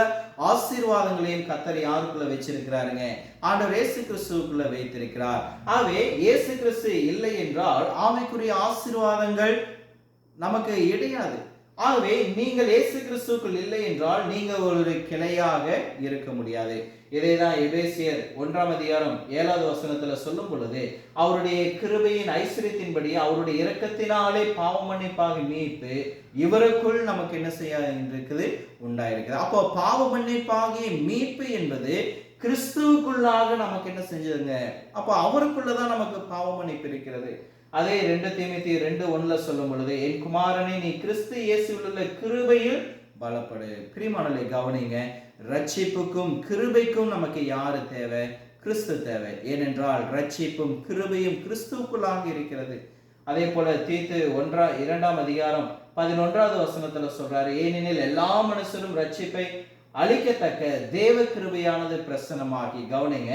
ஆசீர்வாதங்களையும் கர்த்தர் யாருக்குள்ள வச்சிருக்கிறாருங்க? ஆண்டவர் இயேசு கிறிஸ்துவுக்குள்ள வைத்திருக்கிறார். ஆகவே இயேசு கிறிஸ்து இல்லை என்றால் ஆவிக்குரிய ஆசீர்வாதங்கள் நமக்கு கிடையாது. ஆகவே நீங்கள் இயேசு கிறிஸ்துவுக்குள் இல்லை என்றால் நீங்க ஒரு கிளையாக இருக்க முடியாது. இதைதான் எபேசியர் 1ஆம் அதிகாரம் 7வது வசனத்துல சொல்லும் பொழுது அவருடைய கிருபையின் ஐஸ்வரியத்தின்படி அவருடைய இரக்கத்தினாலே பாவ மன்னிப்பாக மீட்பு இவருக்குள் நமக்கு என்ன செய்ய இருக்குது? உண்டாயிருக்குது. அப்போ பாவ மன்னிப்பாகிய மீட்பு என்பது கிறிஸ்துவுக்குள்ளாக நமக்கு என்ன செஞ்சதுங்க? அப்போ அவருக்குள்ளதான் நமக்கு பாவ மன்னிப்பு இருக்கிறது. அதே 2 தீமோத்தேயு 2:1 சொல்லும் பொழுது என் குமாரனே நீ கிறிஸ்து இயேசுவில் உள்ள கிருபையில் பலப்படு. பிரியமானவர்களே, கவனிங்க, ரட்சிப்புக்கும் கிருபைக்கும் நமக்கு யாரு தேவை? கிறிஸ்து தேவை. ஏனென்றால் ரட்சிப்பும் கிருபையும் கிறிஸ்துவுக்குள்ளாக இருக்கிறது. அதே போல தீத்து 2ஆம் அதிகாரம் 11வது வசனத்துல சொல்றாரு, ஏனெனில் எல்லா மனுஷரும் ரட்சிப்பை அளிக்கத்தக்க தேவ கிருபையானது பிரசனமாகி. கவனிங்க,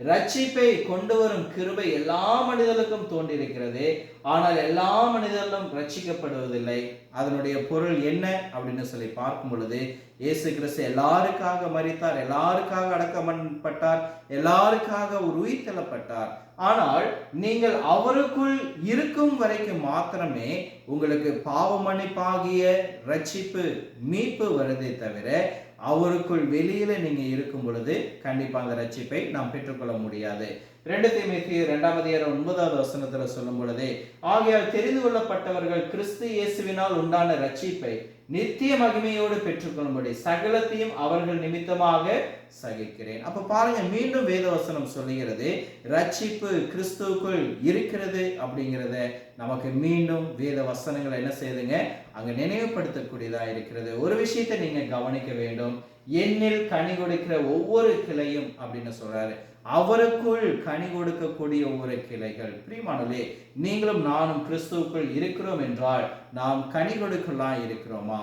ரட்சிப்பை கொண்டு வரும் கிருபை எல்லா மனிதர்களுக்கும் தோன்றியிருக்கிறது. ஆனால் எல்லா மனிதர்களும் ரட்சிக்கப்படுவதில்லை. அதனுடைய பொருள் என்ன அப்படின்னு சொல்லி பார்க்கும் பொழுது இயேசு கிறிஸ்து எல்லாருக்காக மரித்தார், எல்லாருக்காக அடக்கப்பட்டார், எல்லாருக்காக உயிர்த்தெழப்பட்டார். ஆனால் நீங்கள் அவருக்குள் இருக்கும் வரைக்கும் மாத்திரமே உங்களுக்கு பாவ மன்னிப்பாகிய ரட்சிப்பு மீட்பு வருதே தவிர அவருக்குள் வெளியில நீங்க இருக்கும் பொழுது கண்டிப்பா அந்த ரட்சிப்பை நாம் பெற்றுக்கொள்ள முடியாது. 2 தீமோத்தேயு 2ஆம் அதிகாரம் 9வது வசனத்துல சொல்லும் பொழுது ஆகையால் தெரிந்து கொள்ளப்பட்டவர்கள் கிறிஸ்து இயேசுவினால் உண்டான ரட்சிப்பை நித்திய மகிமையோடு பெற்றுக்கொள்ளும்படி சகலத்தையும் அவர்கள் நிமித்தமாக சகிக்கிறேன். அப்ப பாருங்க, மீண்டும் வேதவசனம் சொல்லுகிறது ரட்சிப்பு கிறிஸ்துவுக்குள் இருக்கிறது அப்படிங்கிறத நமக்கு மீண்டும் வேத வசனங்கள் என்ன செய்யுதுங்க? அங்க நினைவுபடுத்தக்கூடியதா இருக்கிறது. ஒரு விஷயத்தை நீங்க கவனிக்க வேண்டும். என்னில் கனி கொடுக்கிற ஒவ்வொரு கிளையும் அப்படின்னு சொல்றாரு, அவருக்குள் கனி கொடுக்கக்கூடிய ஒவ்வொரு கிளைகள். பிரியமானவர்களே, நீங்களும் நானும் கிறிஸ்துவுக்குள் இருக்கிறோம் என்றால் நாம் கனி கொடுக்கலாம் இருக்கிறோமா?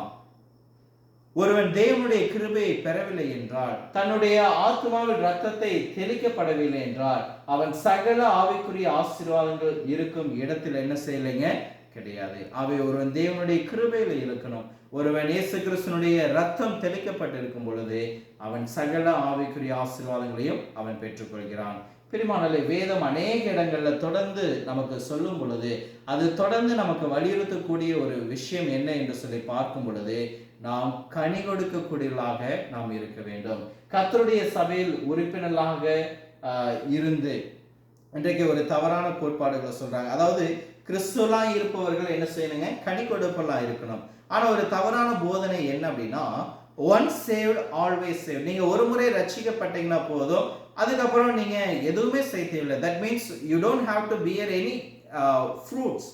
ஒருவன் தேவனுடைய கிருபையை பெறவில்லை என்றால், தன்னுடைய ஆத்மாவில் ரத்தத்தை தெளிக்கப்படவில்லை என்றால் அவன் சகல ஆவிக்குரிய ஆசீர்வாதங்கள் இருக்கும் இடத்தில் என்ன செய்யலைங்க? கிடையாது. அவை ஒருவன் தேவனுடைய கிருபையில இருக்கணும். ஒருவன் இயேசு கிறிஸ்துனுடைய ரத்தம் தெளிக்கப்பட்டிருக்கும் பொழுது அவன் சகல ஆவிக்குரிய ஆசீர்வாதங்களையும் அவன் பெற்றுக்கொள்கிறான். பிரியமானவர்களே, வேதம் அநேக இடங்கள்ல தொடர்ந்து நமக்கு சொல்லும் பொழுது அது தொடர்ந்து நமக்கு வலியுறுத்தக்கூடிய ஒரு விஷயம் என்ன என்று சொல்லி பார்க்கும் பொழுது நாம் கனி கொடுக்கக்கூடியவர்களாக நாம் இருக்க வேண்டும். கர்த்தருடைய சபையில் உறுப்பினர்களாக இருந்து இன்றைக்கு ஒரு தவறான கோட்பாடுகளை சொல்றாங்க. அதாவது கிறிஸ்துவெல்லாம் இருப்பவர்கள் என்ன செய்யணுங்க? கனி கொடுப்பெல்லாம் இருக்கணும். ஆனா ஒரு தவறான போதனை என்ன அப்படின்னா, ஒன்ஸ் சேவ்ட் ஆல்வேஸ் சேவ். நீங்க ஒரு முறை ரட்சிக்கப்பட்டீங்கன்னா போதும், அதுக்கப்புறம் நீங்க எதுவுமே செய்ய தேவையில்லை. That means you don't have to bear any fruits.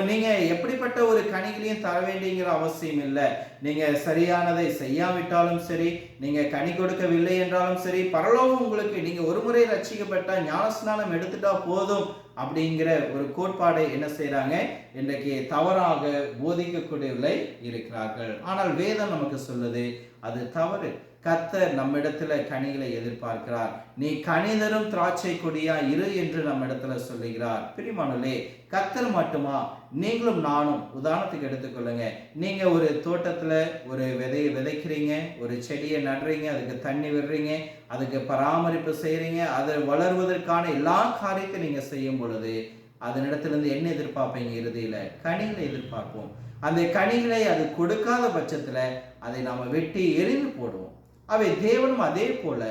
நீங்க எப்படிப்பட்ட ஒரு கனிகளையும் தர வேண்டியங்கிற அவசியம் இல்லை. நீங்க சரியானதை செய்யாவிட்டாலும் சரி, நீங்க கனி கொடுக்கவில்லை என்றாலும் சரி, பரலோகம் உங்களுக்கு, நீங்க ஒரு முறை ரட்சிக்கப்பட்டா ஞானஸ்நானம் எடுத்துட்டா போதும் அப்படிங்கிற ஒரு கோட்பாடை என்ன செய்யறாங்க, இன்றைக்கு தவறாக போதிக்கக்கூடியவர்களை இருக்கிறார்கள். ஆனால் வேதம் நமக்கு சொல்லுது அது தவறு. கர்த்தர் நம்மிடத்துல கனிகளை எதிர்பார்க்கிறார். நீ கனி தரும் திராட்சை கொடியா இரு என்று நம்மிடத்துல சொல்லுகிறார். பிரியமானவர்களே, கர்த்தர் மட்டுமா, நீங்களும் நானும் உதாரணத்துக்கு எடுத்துக்கொள்ளுங்க. நீங்க ஒரு தோட்டத்துல ஒரு விதையை விதைக்கிறீங்க, ஒரு செடியை நடுறீங்க, அதுக்கு தண்ணி விடுறீங்க, அதுக்கு பராமரிப்பு செய்யறீங்க, அதை வளர்வதற்கான எல்லா காரியத்தையும் நீங்க செய்யும் பொழுது அதனிடத்திலிருந்து என்ன எதிர்பார்ப்பீங்க? இறுதியில கனிகளை எதிர்பார்ப்போம். அந்த கனிகளை அது கொடுக்காத பட்சத்துல அதை நாம வெட்டி எரிந்து போடுவோம். அவை தேவனும் அதே போல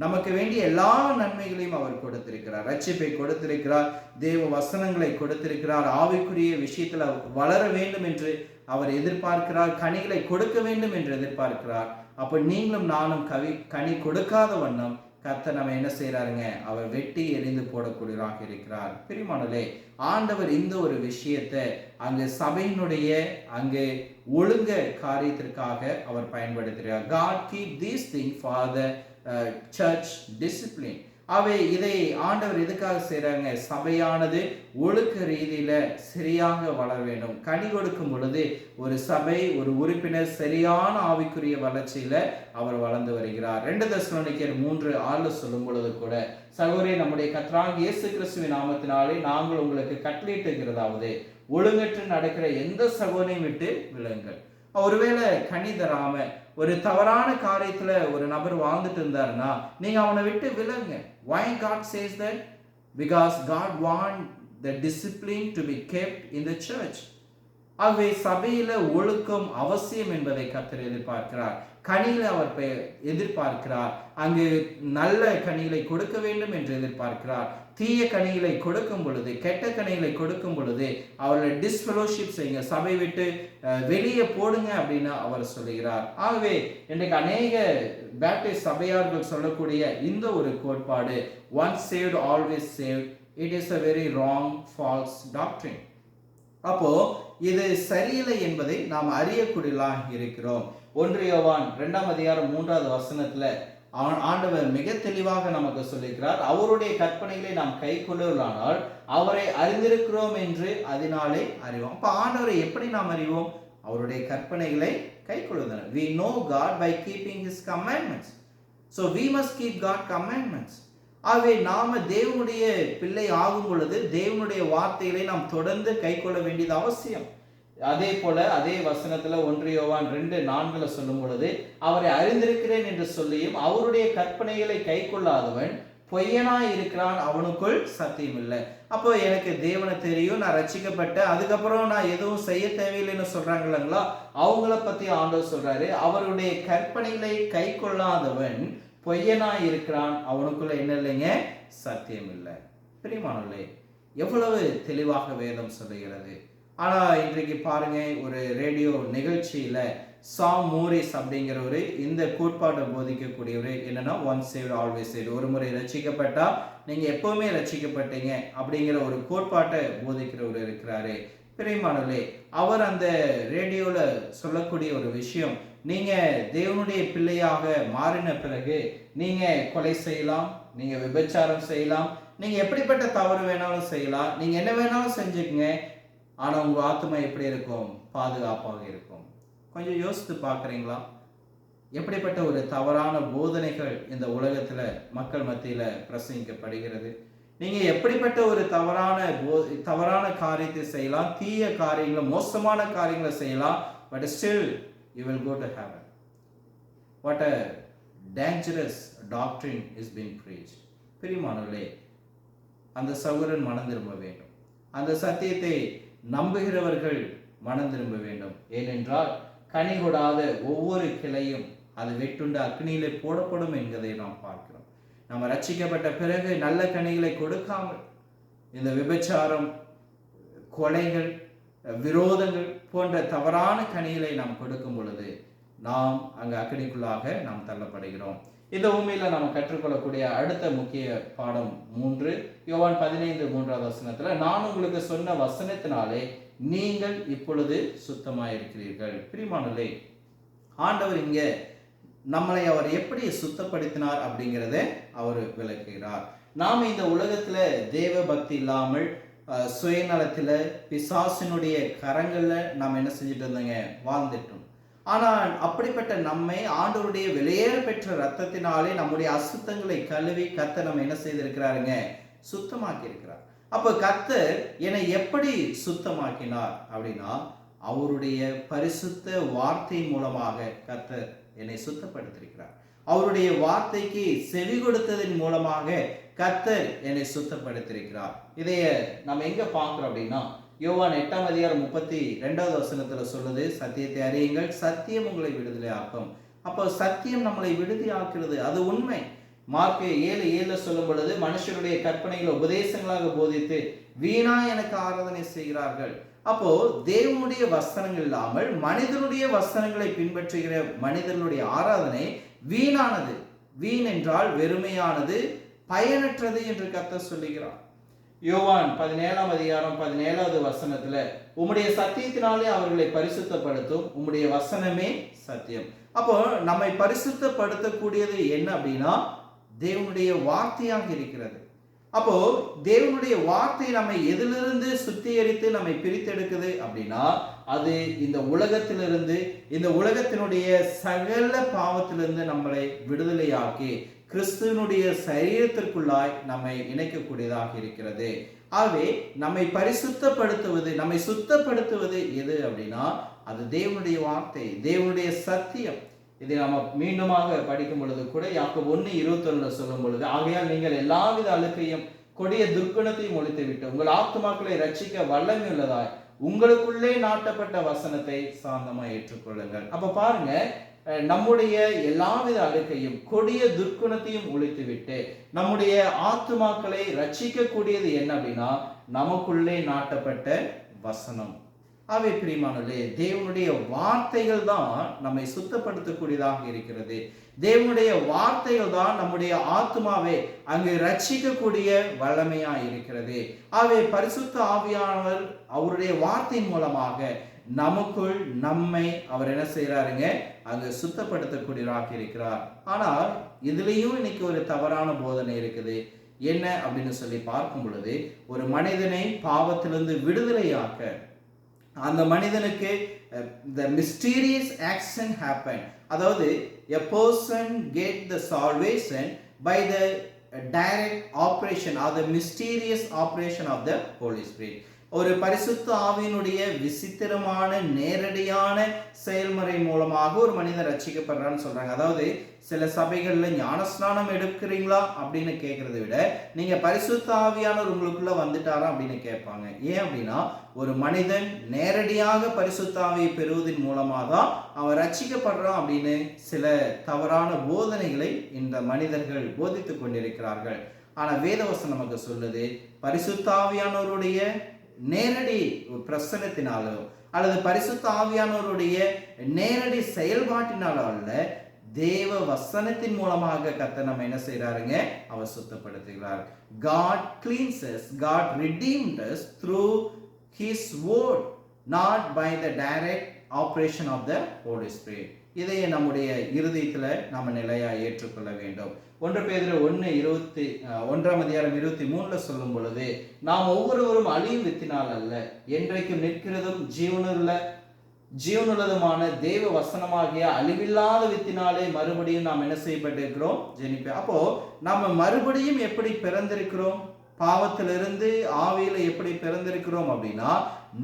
நமக்கு வேண்டிய எல்லா நன்மைகளையும் அவர் கொடுத்திருக்கிறார். ரட்சிப்பை கொடுத்திருக்கிறார், தேவ வசனங்களை கொடுத்திருக்கிறார், ஆவிக்குரிய விஷயத்துல வளர வேண்டும் என்று அவர் எதிர்பார்க்கிறார், கனிகளை கொடுக்க வேண்டும் என்று எதிர்பார்க்கிறார். அப்ப நீங்களும் நானும் கனி கொடுக்காத வண்ணம் கர்த்தர் நம்ம என்ன செய்யறாருங்க, அவர் வெட்டி எரிந்து போடக்கூடியவராக இருக்கிறார். பிரியமானவர்களே, ஆண்டவர் இந்த ஒரு விஷயத்தை அங்கு சபையினுடைய அங்கு ஒழுங்க காரியத்திற்காக அவர் பயன்படுத்துகிறார். God keep these things for the church discipline. அவை இதை ஆண்டவர் எதுக்காக செய்யறாங்க? சபையானது ஒழுக்க ரீதியில சரியாக வளர வேண்டும். கனி கொடுக்கும் பொழுது ஒரு சபை, ஒரு உறுப்பினர் சரியான ஆவிக்குரிய வளர்ச்சியில அவர் வளர்ந்து வருகிறார். 2 தெசலோனிக்கேயர் 3:6 சொல்லும் பொழுது கூட, சகோதரரே, நம்முடைய கர்த்தராகிய இயேசு கிறிஸ்துவின் நாமத்தினாலே நாங்கள் உங்களுக்கு கட்டளையிட்டிருக்கிறதாவது, ஒழுங்கற்று நடக்கிற எந்த சகோதரையும் விட்டு விலகுங்கள். ஒருவேளை கனி தராம ஒரு தவறான காரியத்துல ஒரு நபர் வாழ்ந்துட்டு இருந்தாருன்னா நீங்க அவனை விட்டு விலகுங்க. Why God says that? Because God want the discipline to be kept in the church. ஆகவே சபையில ஒழுக்கம் அவசியம் என்பதை கர்த்தர் எதிர்பார்க்கிறார். கனிகளை அவர் எதிர்பார்க்கிறார். அங்கு நல்ல கனிகளை கொடுக்க வேண்டும் என்று எதிர்பார்க்கிறார். தீய கனிகளை கொடுக்கும் பொழுது, கெட்ட கனிகளை கொடுக்கும் பொழுது அவர்களை டிஸ்ஃபெலோஷிப் செய்யுங்க, சபை விட்டு வெளியே போடுங்க அப்படின்னு அவர் சொல்லுகிறார். ஆகவே இன்றைக்கு அநேக பேப்டிஸ்ட் சபையார்கள் சொல்லக்கூடிய இந்த ஒரு கோட்பாடு, once saved always saved, it is a very wrong false doctrine. அப்போ இது சரியில்லை என்பதை நாம் அறியக்கூடியவர்களாக இருக்கிறோம். 1 யோவான் 2:3 ஆண்டவர் மிக தெளிவாக நமக்கு சொல்லியிருக்கிறார், அவருடைய கற்பனைகளை நாம் கை கொள்ளுவதானால் அவரை அறிந்திருக்கிறோம் என்று அதனாலே அறிவோம். அப்ப ஆண்டவரை எப்படி நாம் அறிவோம்? அவருடைய கற்பனைகளை கை கொள்வதால். We know God by keeping his commandments. So we must keep God commandments. ஆகவே நாம தேவனுடைய பிள்ளை ஆகும் பொழுது தேவனுடைய வார்த்தைகளை நாம் தொடர்ந்து கை கொள்ள வேண்டியது அவசியம். அதே போல அதே வசனத்துல 1 யோவான் 2:4 சொல்லும் பொழுது, அவரை அறிந்திருக்கிறேன் என்று சொல்லியும் அவருடைய கற்பனைகளை கை கொள்ளாதவன் பொய்யனாய் இருக்கிறான், அவனுக்குள் சத்தியம் இல்லை. அப்போ எனக்கு தேவனை தெரியும், நான் ரட்சிக்கப்பட்ட அதுக்கப்புறம் நான் எதுவும் செய்ய தேவையில்லைன்னு சொல்றாங்க இல்லைங்களா, அவங்கள பத்தி ஆண்டவர் சொல்றாரு, அவருடைய கற்பனைகளை கை கொள்ளாதவன் பொய்யனாய் இருக்கிறான், அவனுக்குள்ள என்ன இல்லைங்க, சத்தியம் இல்லை. பிரியமானவர்களே, எவ்வளவு தெளிவாக வேதம் சொல்லுகிறது. ஆனா இன்றைக்கு பாருங்க, ஒரு ரேடியோ நிகழ்ச்சியில சாம் மோரிஸ் அப்படிங்கிறவரு இந்த கோட்பாட்டை போதிக்கக்கூடியவரு என்னன்னா, ஒன்ஸ் சேவ்ட் ஆல்வேஸ் சேவ்ட், ஒரு முறை ரட்சிக்கப்பட்டா நீங்க எப்பவுமே ரட்சிக்கப்பட்டீங்க அப்படிங்கிற ஒரு கோட்பாட்டை போதிக்கிறவர் இருக்கிறாரு. பிரியமானவர்களே, அவர் அந்த ரேடியோல சொல்லக்கூடிய ஒரு விஷயம், நீங்க தேவனுடைய பிள்ளையாக மாறின பிறகு நீங்க கொலை செய்யலாம், நீங்க விபச்சாரம் செய்யலாம், நீங்க எப்படிப்பட்ட தவறு வேணாலும் செய்யலாம், நீங்க என்ன வேணாலும் செஞ்சுக்கங்க, ஆனா உங்க ஆத்மா எப்படி இருக்கும்? பாதுகாப்பாக இருக்கும். கொஞ்சம் யோசித்து பார்க்குறீங்களா? எப்படிப்பட்ட ஒரு தவறான போதனைகள் இந்த உலகத்துல மக்கள் மத்தியில பிரசங்கிக்கப்படுகிறது. நீங்க எப்படிப்பட்ட ஒரு தவறான காரியத்தை செய்யலாம், தீய காரியங்களை, மோசமான காரியங்களை செய்யலாம், but still you will go to heaven. What a dangerous doctrine is being preached. பிரியமானவர்களே, அந்த சகோதரன் மனம் திரும்ப வேண்டும். அந்த சத்தியத்தை நம்புகிறவர்கள் மனம் திரும்ப வேண்டும். ஏனென்றால் கனி கொடாத ஒவ்வொரு கிளையும் அது வெட்டுண்டு அக்னியிலே போடப்படும் என்பதை நாம் பார்க்கிறோம். நம்ம ரட்சிக்கப்பட்ட பிறகு நல்ல கனிகளை கொடுக்காமல் இந்த விபச்சாரம், கொலைகள், விரோதங்கள் போன்ற தவறான கனிகளை நாம் கொடுக்கும் பொழுது நாம் அங்கு அக்னிக்குள்ளாக நாம் தள்ளப்படுகிறோம். இந்த உண்மையில நம்ம கற்றுக்கொள்ளக்கூடிய அடுத்த முக்கிய பாடம் 3, யோவான் 15:3 நான் உங்களுக்கு சொன்ன வசனத்தினாலே நீங்கள் இப்பொழுது சுத்தமாயிருக்கிறீர்கள். பிரியமானவர்களே, ஆண்டவர் இங்க நம்மளை அவர் எப்படி சுத்தப்படுத்தினார் அப்படிங்கிறத அவர் விளக்குகிறார். நாம் இந்த உலகத்துல தேவ பக்தி இல்லாமல் சுயநலத்துல பிசாசினுடைய கரங்கள்ல நாம் என்ன செஞ்சுட்டு இருந்தோங்க, வாழ்ந்துட்டோம். ஆனால் அப்படிப்பட்ட நம்மை ஆண்டவருடைய வெளியேற பெற்ற ரத்தத்தினாலே நம்முடைய அசுத்தங்களை கழுவி கர்த்தர் நம்ம என்ன செய்திருக்கிறாருங்க, சுத்தமாக்கி இருக்கிறார். அப்ப கர்த்தர் என்னை எப்படி சுத்தமாக்கினார் அப்படின்னா, அவருடைய பரிசுத்த வார்த்தையின் மூலமாக கர்த்தர் என்னை சுத்தப்படுத்தியிருக்கிறார். அவருடைய வார்த்தைக்கு செவி கொடுத்ததன் மூலமாக கர்த்தர் என்னை சுத்தப்படுத்தியிருக்கிறார். இதைய நம்ம எங்க பார்க்கிறோம் அப்படின்னா, யோவான் 8:32 சொல்லுது, சத்தியத்தை அறியுங்கள், சத்தியம் உங்களை விடுதலை ஆக்கும். அப்போ சத்தியம் நம்மளை விடுதலை ஆக்குறது, அது உண்மை. மார்க் 7:7 சொல்லும் பொழுது, மனுஷருடைய கற்பனைகளை உபதேசங்களாக போதித்து வீணா எனக்கு ஆராதனை செய்கிறார்கள். அப்போ தேவனுடைய வசனங்கள் இல்லாமல் மனிதனுடைய வசனங்களை பின்பற்றுகிற மனிதனுடைய ஆராதனை வீணானது. வீண் என்றால் வெறுமையானது, பயனற்றது என்று கர்த்தர் சொல்லுகிறார். யோவான் 17:17 உம்முடைய சத்தியத்தினாலே அவர்களை பரிசுத்தப்படுத்தும், உம்முடைய வசனமே சத்தியம். அப்போ நம்மை பரிசுத்தப்படுத்தக்கூடியது என்ன அப்படின்னா, தேவனுடைய வார்த்தையாக இருக்கிறது. அப்போ தேவனுடைய வார்த்தை நம்மை எதிலிருந்து சுத்திகரித்து நம்மை பிரித்தெடுக்குது அப்படின்னா, அது இந்த உலகத்திலிருந்து, இந்த உலகத்தினுடைய சகல பாவத்திலிருந்து நம்மளை விடுதலையாக்கி கிறிஸ்துவனுடைய சரீரத்திற்குள்ளாய் நம்மை இணைக்கக்கூடியதாக இருக்கிறது. ஆகவே நம்மை பரிசுத்தப்படுத்துவது, நம்மை சுத்தப்படுத்துவது எது அப்படின்னா, அது தேவனுடைய வார்த்தை, தேவனுடைய சத்தியம். இதை நம்ம மீண்டுமாக படிக்கும் பொழுது கூட யாக்கோபு 1:21 சொல்லும் பொழுது, ஆகையால் நீங்கள் எல்லாவித அழுக்கையும் கொடிய துர்க்குணத்தையும் ஒழித்து விட்டு உங்கள் ஆத்துமாக்களை ரட்சிக்க வல்லமை உள்ளதாய் உங்களுக்குள்ளே நாட்டப்பட்ட வசனத்தை சாந்தமாய் ஏற்றுக்கொள்ளுங்கள். அப்ப பாருங்க, நம்முடைய எல்லாவித அழுக்கையும் கொடிய துர்க்குணத்தையும் ஒழித்து விட்டு நம்முடைய ஆத்துமாக்களை ரட்சிக்க கூடியது என்ன அப்படின்னா, நமக்குள்ளே நாட்டப்பட்ட வசனம். அவை பிரியமானவர்களே, தேவனுடைய வார்த்தைகள் தான் நம்மை சுத்தப்படுத்தக்கூடியதாக இருக்கிறது. தேவனுடைய வார்த்தைகள் தான் நம்முடைய ஆத்மாவை அங்கு ரட்சிக்கக்கூடிய வல்லமையா இருக்கிறது. அவை பரிசுத்த ஆவியானவர் அவருடைய வார்த்தையின் மூலமாக நமக்குள் நம்மை அவர் என்ன செய்யறாருங்க, அங்கு சுத்தப்படுத்தக்கூடியவராக இருக்கிறார். ஆனால் இதுலயும் இன்னைக்கு ஒரு தவறான போதனை இருக்குது. என்ன அப்படின்னு சொல்லி பார்க்கும் பொழுது, ஒரு மனிதனை பாவத்திலிருந்து விடுதலையாக்க அந்த மனிதனுக்கு the mysterious action happen, அதாவது a person get the salvation by the direct operation or the mysterious operation of the Holy Spirit. ஒரு பரிசுத்த ஆவியினுடைய விசித்திரமான நேரடியான செயல்முறை மூலமாக ஒரு மனிதன் ரட்சிக்கப்படுறான்னு சொல்றாங்க. அதாவது சில சபைகள்ல ஞானஸ்நானம் எடுக்கிறீங்களா அப்படின்னு கேட்கறதை விட, நீங்க பரிசுத்த ஆவியானவர் உங்களுக்குள்ள வந்துட்டாரா அப்படின்னு கேட்பாங்க. ஏன் அப்படின்னா, ஒரு மனிதன் நேரடியாக பரிசுத்த ஆவியை பெறுவதன் மூலமாக தான் அவன் ரட்சிக்கப்படுறான் அப்படின்னு சில தவறான போதனைகளை இந்த மனிதர்கள் போதித்துக் கொண்டிருக்கிறார்கள். ஆனா வேதவசனம் நமக்கு சொல்லுது, பரிசுத்த ஆவியானவருடைய நேரடி பிரசனத்தினாலோ அல்லது பரிசுத்த ஆவியானவருடைய நேரடி செயல்பாட்டினாலோ அல்ல, தேவ வசனத்தின் மூலமாக கர்த்தர் நம்ம என்ன செய்யறாருங்க, அவர் சுத்தப்படுத்துகிறார். God cleans us, God redeemed us through His word, not by the direct operation of the Holy Spirit. இதை நம்முடைய இருதயத்துல நம்ம நிலையா ஏற்றுக்கொள்ள வேண்டும். 1 பேதுரு 1:23 சொல்லும் பொழுது, நாம் ஒவ்வொருவரும் அழியும் வித்தினால் அல்ல, என்றைக்கும் நிற்கிறதும் ஜீவனுள்ளதுமான தேவ வசனமாகிய அழிவில்லாத வித்தினாலே மறுபடியும் நாம் என்ன செய்யப்பட்டிருக்கிறோம், ஜெனிப்ப. அப்போ நம்ம மறுபடியும் எப்படி பிறந்திருக்கிறோம், பாவத்திலிருந்து ஆவியில எப்படி பிறந்திருக்கிறோம் அப்படின்னா,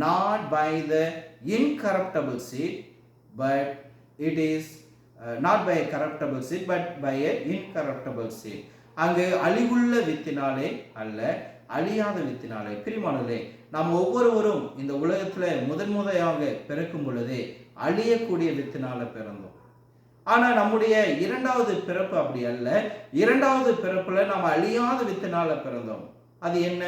not by the incorruptible seed, but it is not by a corruptible seed but by a incorruptible seed. அங்கு அழிவுள்ள வித்தினாலே அல்ல, அழியாத வித்தினாலே. பிரியமானவர்களே, நாம் ஒவ்வொருவரும் இந்த உலகத்துல முதன்முறையாக பிறக்கும் பொழுதே அழியக்கூடிய வித்தினால பிறந்தோம். ஆனா நம்முடைய இரண்டாவது பிறப்பு அப்படி அல்ல. இரண்டாவது பிறப்புல நாம் அழியாத வித்தினால பிறந்தோம். அது என்ன?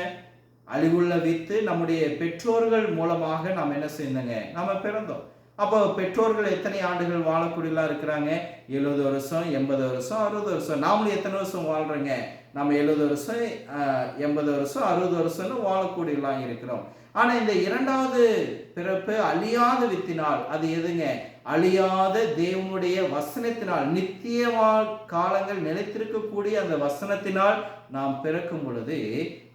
அழிவுள்ள வித்து நம்முடைய பெற்றோர்கள் மூலமாக நாம் என்ன செய்தோங்க, நாம பிறந்தோம். அப்போ பெற்றோர்கள் எத்தனை ஆண்டுகள் வாழக்கூடியலாம் இருக்கிறாங்க? 70 வருஷம், 80 வருஷம், 60 வருஷம். நாமளும் எத்தனை வருஷம் வாழ்றோங்க? நம்ம 70 வருஷம், 80 வருஷம், 60 வருஷம்னு வாழக்கூடியலாம் இருக்கிறோம். ஆனா இந்த இரண்டாவது பிறப்பு அழியாத வித்தினால், அது எதுங்க? அழியாத தேவனுடைய வசனத்தினால், நித்திய காலங்கள் நிலைத்திருக்கக்கூடிய அந்த வசனத்தினால் நாம் பிறக்கும் பொழுது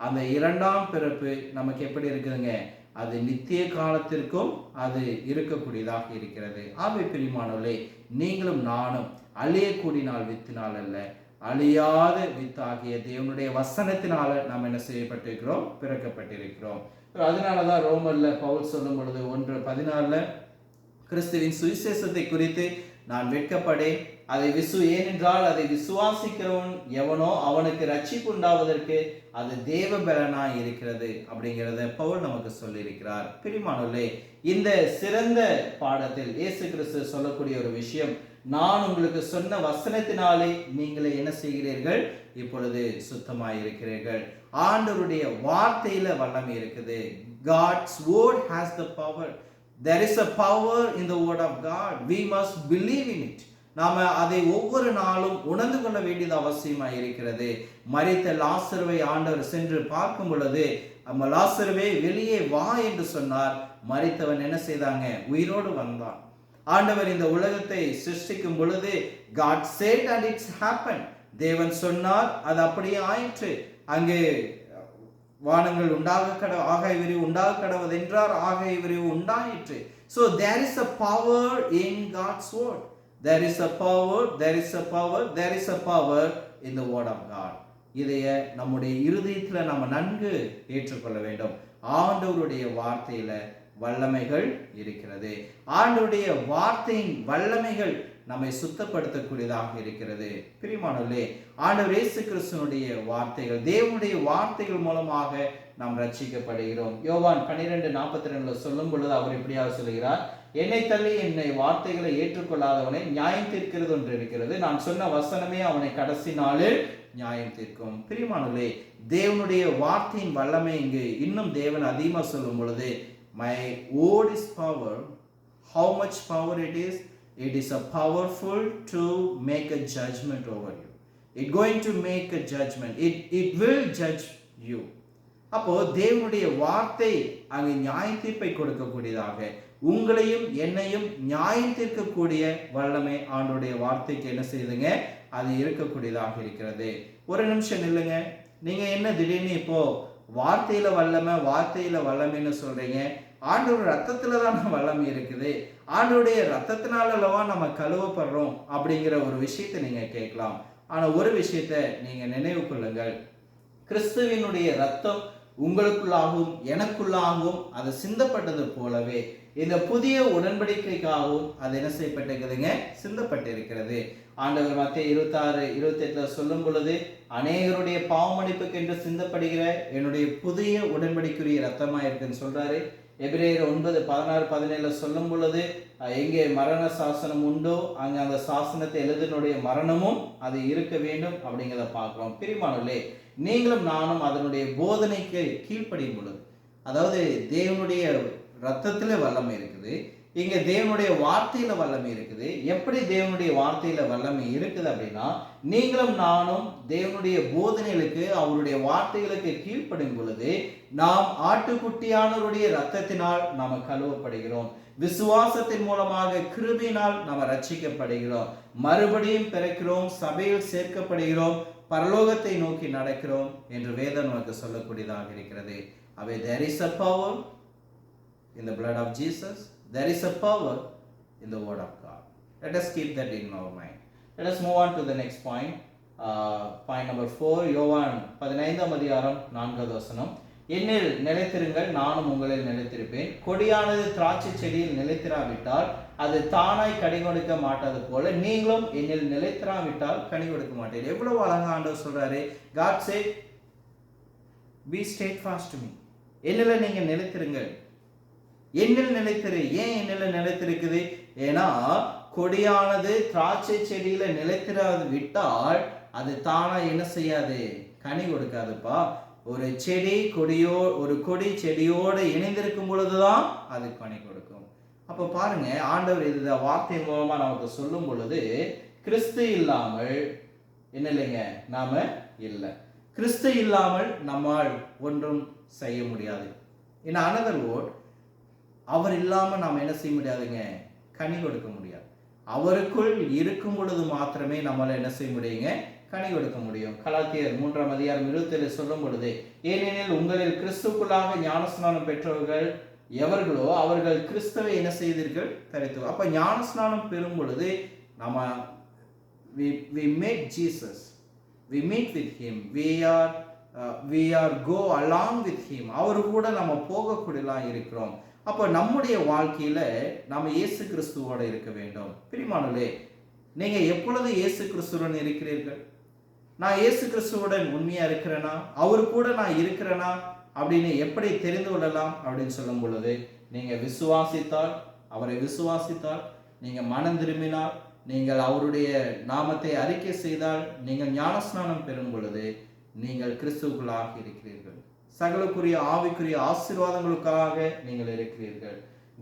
அந்த இரண்டாம் பிறப்பு நமக்கு எப்படி இருக்குதுங்க? அது நித்திய காலத்திற்கும் அது இருக்கக்கூடியதாக இருக்கிறது. ஆகவே பிரியமானவர்களே, நீங்களும் நானும் அழியக்கூடினால் வித்தினால் அல்ல, அழியாத வித்தாகிய தேவனுடைய வசனத்தினால நாம் என்ன செய்யப்பட்டிருக்கிறோம்? பிறக்கப்பட்டிருக்கிறோம். அதனாலதான் ரோமர்ல பவுல் சொல்லும் பொழுது 1:14 கிறிஸ்துவின் சுவிசேஷத்தை குறித்து நான் வெட்கப்படேன், ஏனென்றால் அதை விசுவாசிக்கிறவன் எவனோ அவனுக்கு ரட்சிப்பு உண்டாவதற்கு அது தேவ பலனாய் இருக்கிறது அப்படிங்கிறத பவுல் நமக்கு சொல்லியிருக்கிறார். பிரியமானவர்களே, இந்த சிறந்த பாடத்தில் இயேசு கிறிஸ்து சொல்லக்கூடிய ஒரு விஷயம், நான் உங்களுக்கு சொன்ன வசனத்தினாலே நீங்களே என்ன செய்கிறீர்கள்? இப்பொழுது சுத்தமாய் இருக்கிறீர்கள். ஆண்டவருடைய வார்த்தையில வல்லமை இருக்குது. God's word has the power. There is a power in the word of God. We must believe in it. நாம அதை ஒவ்வொரு நாளும் உணர்ந்து கொள்ள வேண்டியது அவசியமாக இருக்கிறது. மரித்த லாசருவை ஆண்டவர் சென்று பார்க்கும் பொழுது, லாசருவே வெளியே வா என்று சொன்னார். மரித்தவன் என்ன செய்தாங்க? உயிரோடு வந்தான். ஆண்டவர் இந்த உலகத்தை சிருஷ்டிக்கும் பொழுது God said and it's happened. தேவன் சொன்னார், அது அப்படியே ஆயிற்று. அங்கே வானங்கள் ஆகாய விரிவு உண்டாக கடவது என்றார், ஆகாய விரிவு உண்டாயிற்று. So there is a power in God's word. There is a power, there is a power, there is a power in the word of God. இதைய நம்முடைய இருதயத்துல நம்ம நன்கு ஏற்றுக்கொள்ள வேண்டும். ஆண்டவருடைய வார்த்தையில வல்லமைகள் இருக்கிறது. ஆண்டவருடைய வார்த்தையின் வல்லமைகள் நம்மை சுத்தப்படுத்தக்கூடியதாக இருக்கிறது. பிரியமானவர்களே, ஆண்டவர் இயேசு கிறிஸ்துவினுடைய வார்த்தைகள், தேவனுடைய வார்த்தைகள் மூலமாக நாம் ரட்சிக்கப்படுகிறோம். யோவான் 12:42 சொல்லும் பொழுது அவர் இப்படியாக சொல்கிறார், என்னை தள்ளி என்னை வார்த்தைகளை ஏற்றுக்கொள்ளாதவனை நியாயம் தீர்க்கிறது ஒன்று இருக்கிறது. நான் சொன்ன வசனமே அவனை கடைசி நாளில் நியாயம் தீர்க்கும். பிரியமானவர்களே, தேவனுடைய வார்த்தையின் வல்லமை இங்கு இன்னும் தேவன் அதிகமா சொல்லும் பொழுது, my word is power. How much power it is? It is a powerful to make a judgment over you. It going to make a judgment. It will judge you. அப்போ தேவனுடைய வார்த்தை அங்கு நியாய தீர்ப்பை கொடுக்கக்கூடியதாக, உங்களையும் என்னையும் நியாயம் தீர்க்கக்கூடிய வல்லமை ஆண்டவருடைய வார்த்தைக்கு என்ன செய்யுதுங்க? அது இருக்கக்கூடியதாக இருக்கிறது. ஒரு நிமிஷம் நில்லுங்க. நீங்க என்ன திடீர்னு இப்போ வார்த்தையில வல்லமைன்னு சொல்றீங்க? ஆண்டவர் ரத்தத்துல தான் வல்லமை இருக்குது. ஆண்டவருடைய ரத்தத்தினால அல்லவா நம்ம கழுவப்படுறோம் அப்படிங்கிற ஒரு விஷயத்தை நீங்க கேட்கலாம். ஆனா ஒரு விஷயத்தை நீங்க நினைவு கொள்ளுங்கள், கிறிஸ்துவினுடைய ரத்தம் உங்களுக்குள்ளாகவும் எனக்குள்ளாகவும் அது சிந்தப்பட்டது போலவே இந்த புதிய உடன்படிக்கைக்காகவும் அது என்ன செய்யப்பட்டிருக்குதுங்க? சிந்தப்பட்டிருக்கிறது. ஆண்டவர் மத்தேயு 26:28 சொல்லும் பொழுது, அநேகருடைய பாவமன்னிப்புக்கு என்று சிந்தப்படுகிற என்னுடைய புதிய உடன்படிக்குரிய ரத்தமா இருக்குன்னு சொல்றாரு. எபிரேயர் 9:16-17 சொல்லும் பொழுது, எங்கே மரண சாசனம் உண்டோ அங்கே அந்த சாசனத்தை எழுதினுடைய மரணமும் அது இருக்க வேண்டும் அப்படிங்கிறத பார்க்கிறோம். பிரியமானவர்களே, நீங்களும் நானும் அதனுடைய போதனைக்கு கீழ்ப்படியும் பொழுது, அதாவது தேவனுடைய ரத்தத்துல வல்லமை இருக்குது, இங்க தேவனுடைய வார்த்தையில வல்லமை இருக்குது. எப்படி தேவனுடைய வார்த்தையில வல்லமை இருக்குது அப்படின்னா, நீங்களும் நானும் தேவனுடைய போதனைகளுக்கு அவருடைய வார்த்தைகளுக்கு கீழ்ப்படும் பொழுது நாம் ஆட்டுக்குட்டியானவருடைய ரத்தத்தினால் நாம கழுவப்படுகிறோம். விசுவாசத்தின் மூலமாக கிருபையினால் நாம ரட்சிக்கப்படுகிறோம். மறுபடியும் பிறக்கிறோம், சபையில் சேர்க்கப்படுகிறோம், பரலோகத்தை நோக்கி நடக்கிறோம் என்று வேதம் நமக்கு சொல்லக்கூடியதாக இருக்கிறது. அவை there is a power in the blood of Jesus. There is a power in the word of God. Let us keep that in our mind. Let us move on to the next point. Point number 4. யோவான் 15:4 என்னில் நிலைத்திருங்கள், நானும் உங்களில் நிலைத்திருப்பேன். கொடியானது திராட்சை செடியில் நிலைத்திராவிட்டால் அது தானாய் கனி கொடுக்க மாட்டாது போல நீங்களும் என்னில் நிலைத்திராவிட்டால் கனி கொடுக்க மாட்டீர்கள். எவ்வளவு அழகா ஆண்டவர் சொல்றாரு. God said, be steadfast to me. என்னில் நீங்க நிலைத்திருங்கள். என்னில் நிலைத்திரு. ஏன் என்னில் நிலைத்திருக்குது? ஏன்னா கொடியானது திராட்சை செடியில நிலைத்திராது விட்டால் அது தானா என்ன செய்யாது? கனி கொடுக்காதுப்பா. ஒரு செடி கொடி செடியோடு இணைந்திருக்கும் பொழுதுதான் அது கனி கொடுக்கும். அப்போ பாருங்க, ஆண்டவர் இந்த வார்த்தை மூலமா நமக்கு சொல்லும் பொழுது, கிறிஸ்து இல்லாமல் என்ன இல்லைங்க, நாம இல்லை. கிறிஸ்து இல்லாமல் நம்மால் ஒன்றும் செய்ய முடியாது. இன் அனதர் வேர்ட், அவர் இல்லாம நாம் என்ன செய்ய முடியாதுங்க, கனி கொடுக்க முடியாது. அவருக்குள் இருக்கும் பொழுது மாத்திரமே நம்மளால என்ன செய்ய முடியுங்க, கனி கொடுக்க முடியும். கலாத்தியர் 3:27 சொல்லும் பொழுது, ஏனெனில் உங்களில் கிறிஸ்துக்குள்ளாக ஞானஸ்நானம் பெற்றவர்கள் எவர்களோ அவர்கள் கிறிஸ்துவை என்ன செய்தீர்கள், தரித்து. அப்ப ஞானஸ்நானம் பெறும் பொழுது நம்ம we meet Jesus, we meet with him, we are go along with him. அவரு கூட நம்ம போகக்கூடியலாம் இருக்கிறோம். அப்போ நம்முடைய வாழ்க்கையில நாம இயேசு கிறிஸ்துவோட இருக்க வேண்டும். பிரியமானவர்களே, நீங்க எப்பொழுது இயேசு கிறிஸ்துவுடன் இருக்கிறீர்கள்? நான் இயேசு கிறிஸ்துவுடன் உண்மையா இருக்கிறேனா, அவரு கூட நான் இருக்கிறேனா அப்படின்னு எப்படி தெரிந்து கொள்ளலாம் அப்படின்னு சொல்லும் பொழுது, நீங்க விசுவாசித்தால், அவரை விசுவாசித்தால், நீங்க மனம் திரும்பினால், நீங்கள் அவருடைய நாமத்தை அறிக்கை செய்தால், நீங்கள் ஞானஸ்நானம் பெறும் பொழுது நீங்கள் கிறிஸ்துவுக்குள்ளாக இருக்கிறீர்கள். சகலக்குரிய ஆவிக்குரிய ஆசீர்வாதங்களுக்காக நீங்கள் இருக்கிறீர்கள்.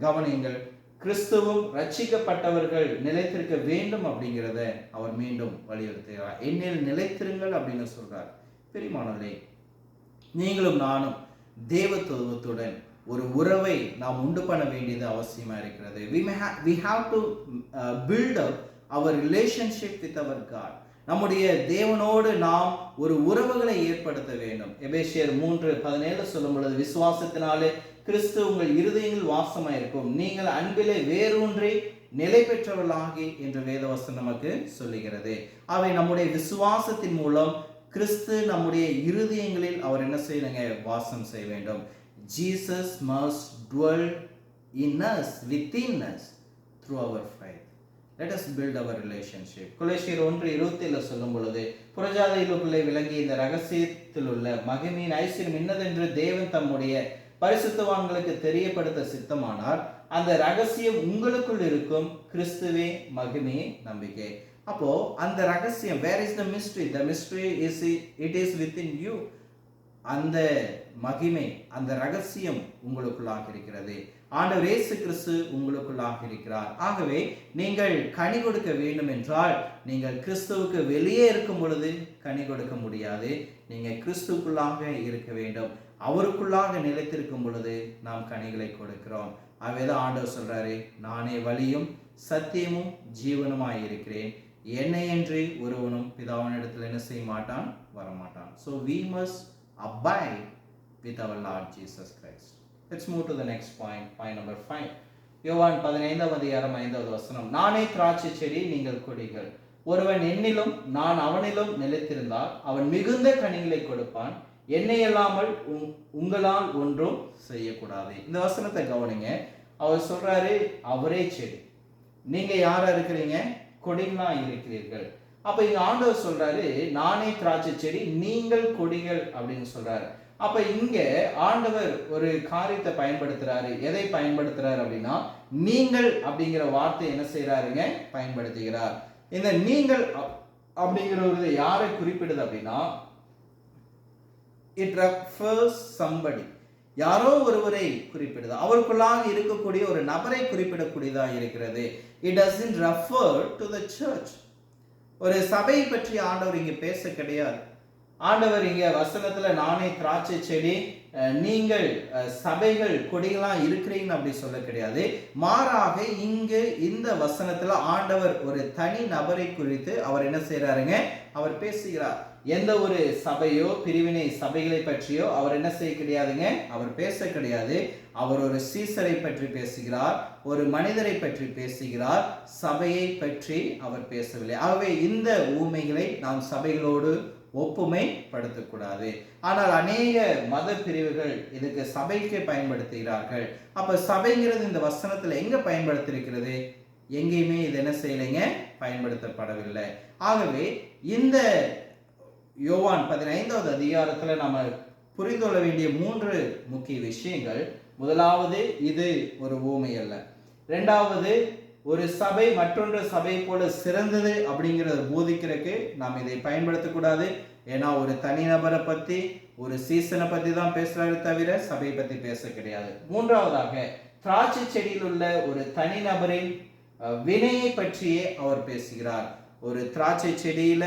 கவனியுங்கள், கிறிஸ்துவும் ரட்சிக்கப்பட்டவர்கள் நிலைத்திருக்க வேண்டும் அப்படிங்கிறத அவர் மீண்டும் வலியுறுத்துகிறார். என்னில் நிலைத்திருங்கள் அப்படின்னு சொல்றார். பிரியமானவர்களே, நீங்களும் நானும் தேவத்துவத்துடன் ஒரு உறவை நாம் உண்டு பண்ண வேண்டியது அவசியமா இருக்கிறது. we have to build up our relationship with our God. நம்முடைய தேவனோடு நாம் ஒரு உறவுகளை ஏற்படுத்த வேண்டும். எபேசியர் 3:17 சொல்லும் பொழுது, விசுவாசத்தினாலே கிறிஸ்து உங்கள் இருதயங்களில் வாசமாயிருக்கும், நீங்கள் அன்பிலே வேரூன்றி நிலை பெற்றவர்களாகி என்று வேதவசனம் நமக்கு சொல்லுகிறது. அவை நம்முடைய விசுவாசத்தின் மூலம் கிறிஸ்து நம்முடைய இருதயங்களில் அவர் என்ன செய்யணுங்க, வாசம் செய்ய வேண்டும். Jesus must dwell in us, within us, through our faith. Let us build our relationship. கொலோசியர் 1:27 சொல்லும் பொழுது, புறஜாதிகளுக்குள்ளே விளங்கி இந்த ரகசியத்தில் உள்ள மகிமையின் ஐஸ்வர்யம் இன்னதென்று தேவன் தம்முடைய பரிசுத்தவான்களுக்கு தெரியப்படுத்த சித்தமானார். அந்த ரகசியம் உங்களுக்குள் இருக்கும், கிறிஸ்துவே மகிமையே நம்பிக்கை. அப்போ அந்த ரகசியம், where is the mystery? The mystery is it is within you. அந்த மகிமை, அந்த ரகசியம் உங்களுக்குள்ளாக இருக்கிறது. ஆண்டவர் இயேசு கிறிஸ்து உங்களுக்குள்ளாக இருக்கிறார். ஆகவே நீங்கள் கனி கொடுக்க வேண்டும் என்றால், நீங்கள் கிறிஸ்துவுக்கு வெளியே இருக்கும் பொழுது கனி கொடுக்க முடியாது. நீங்க கிறிஸ்துக்குள்ளாக இருக்க வேண்டும். அவருக்குள்ளாக நிலைத்திருக்கும் பொழுது நாம் கனிகளை கொடுக்கிறோம். ஆகவேதான் ஆண்டவர் சொல்றாரு, நானே வழியும் சத்தியமும் ஜீவனுமாய் இருக்கிறேன், என்னையன்றி ஒருவனும் பிதாவினிடத்தில் என்ன செய்ய மாட்டான், வரமாட்டான். So we must abide with our Lord Jesus Christ. Let's move to the next point number 5. யோவான் 15:5 நானே திராட்சை செடி, நீங்கள் கொடிகள். ஒருவன் என்னிலும் நான் அவனிலும் நிலைத்திருந்தால் அவன் மிகுந்த கனிகளை கொடுப்பான். என்னை இல்லாமல் உங்களால் ஒன்றும் செய்யக்கூடாது. இந்த வசனத்தை கவனிங்க. அவர் சொல்றாரு, அவரே செடி, நீங்க யாரா இருக்கிறீங்க, கொடிகளா இருக்கிறீர்கள். அப்ப இங்க ஆண்டவர் சொல்றாரு, நானே திராட்சை செடி, நீங்கள் கொடிகள் அப்படின்னு சொல்றாரு. அப்ப இங்க ஆண்டவர் ஒரு காரியத்தை பயன்படுத்துறாரு. எதை பயன்படுத்துறாரு அப்படின்னா, நீங்கள் அப்படிங்கிற வார்த்தை என்ன செய்யறாருங்க, பயன்படுத்துகிறார். இந்த நீங்கள் அப்படிங்கிற ஒரு யாரை குறிப்பிடுது அப்படின்னா, it refers somebody, யாரோ ஒருவரை குறிப்பிடுது. அவருக்குள்ளாக இருக்கக்கூடிய ஒரு நபரை குறிப்பிடக்கூடியதா இருக்கிறது. It doesn't refer to the church. ஒரு சபை பற்றி ஆண்டவர் இங்க பேச கிடையாது. ஆண்டவர் இங்க வசனத்துல நானே திராட்சை செடி, நீங்கள் சபைகள் கொடிகளா இருக்கிறீங்க அப்படி சொல்ல கிடையாது. மாறாக இங்கு இந்த வசனத்துல ஆண்டவர் ஒரு தனி நபரை குறித்து அவர் என்ன செய்யறாருங்க, அவர் பேசுகிறார். எந்த ஒரு சபையோ பிரிவினை சபைகளை பற்றியோ அவர் என்ன செய்ய கிடையாதுங்க, அவர் பேச கிடையாது. அவர் ஒரு சீசரை பற்றி பேசுகிறார், ஒரு மனிதரை பற்றி பேசுகிறார், சபையை பற்றி அவர் பேசவில்லை. ஆகவே இந்த ஊமைகளை நாம் சபைகளோடு ஒப்புமை படுத்தக்கூடாது. ஆனால் அநேக மத பிரிவுகள் இதுக்கு சபைக்கு பயன்படுத்துகிறார்கள். அப்ப சபைங்கிறது இந்த வசனத்துல எங்க பயன்படுத்திருக்கிறது, எங்கேயுமே இது என்ன செய்யலைங்க, பயன்படுத்தப்படவில்லை. ஆகவே இந்த யோவான் 15 நாம புரிந்து கொள்ள வேண்டிய 3 முக்கிய விஷயங்கள். முதலாவது, இது ஒரு ஊமை அல்ல. இரண்டாவது, ஒரு சபை மற்றொன்று சபை போல சிறந்தது அப்படிங்கிறத போதிக்கிறதுக்கு நாம் இதை பயன்படுத்தக்கூடாது. ஏன்னா ஒரு தனிநபரை பத்தி, ஒரு சீசனை பத்தி தான் பேசுறாரு தவிர சபையை பத்தி பேச கிடையாது. மூன்றாவதாக, திராட்சை செடியில் உள்ள ஒரு தனிநபரின் வினையை பற்றியே அவர் பேசுகிறார். ஒரு திராட்சை செடியில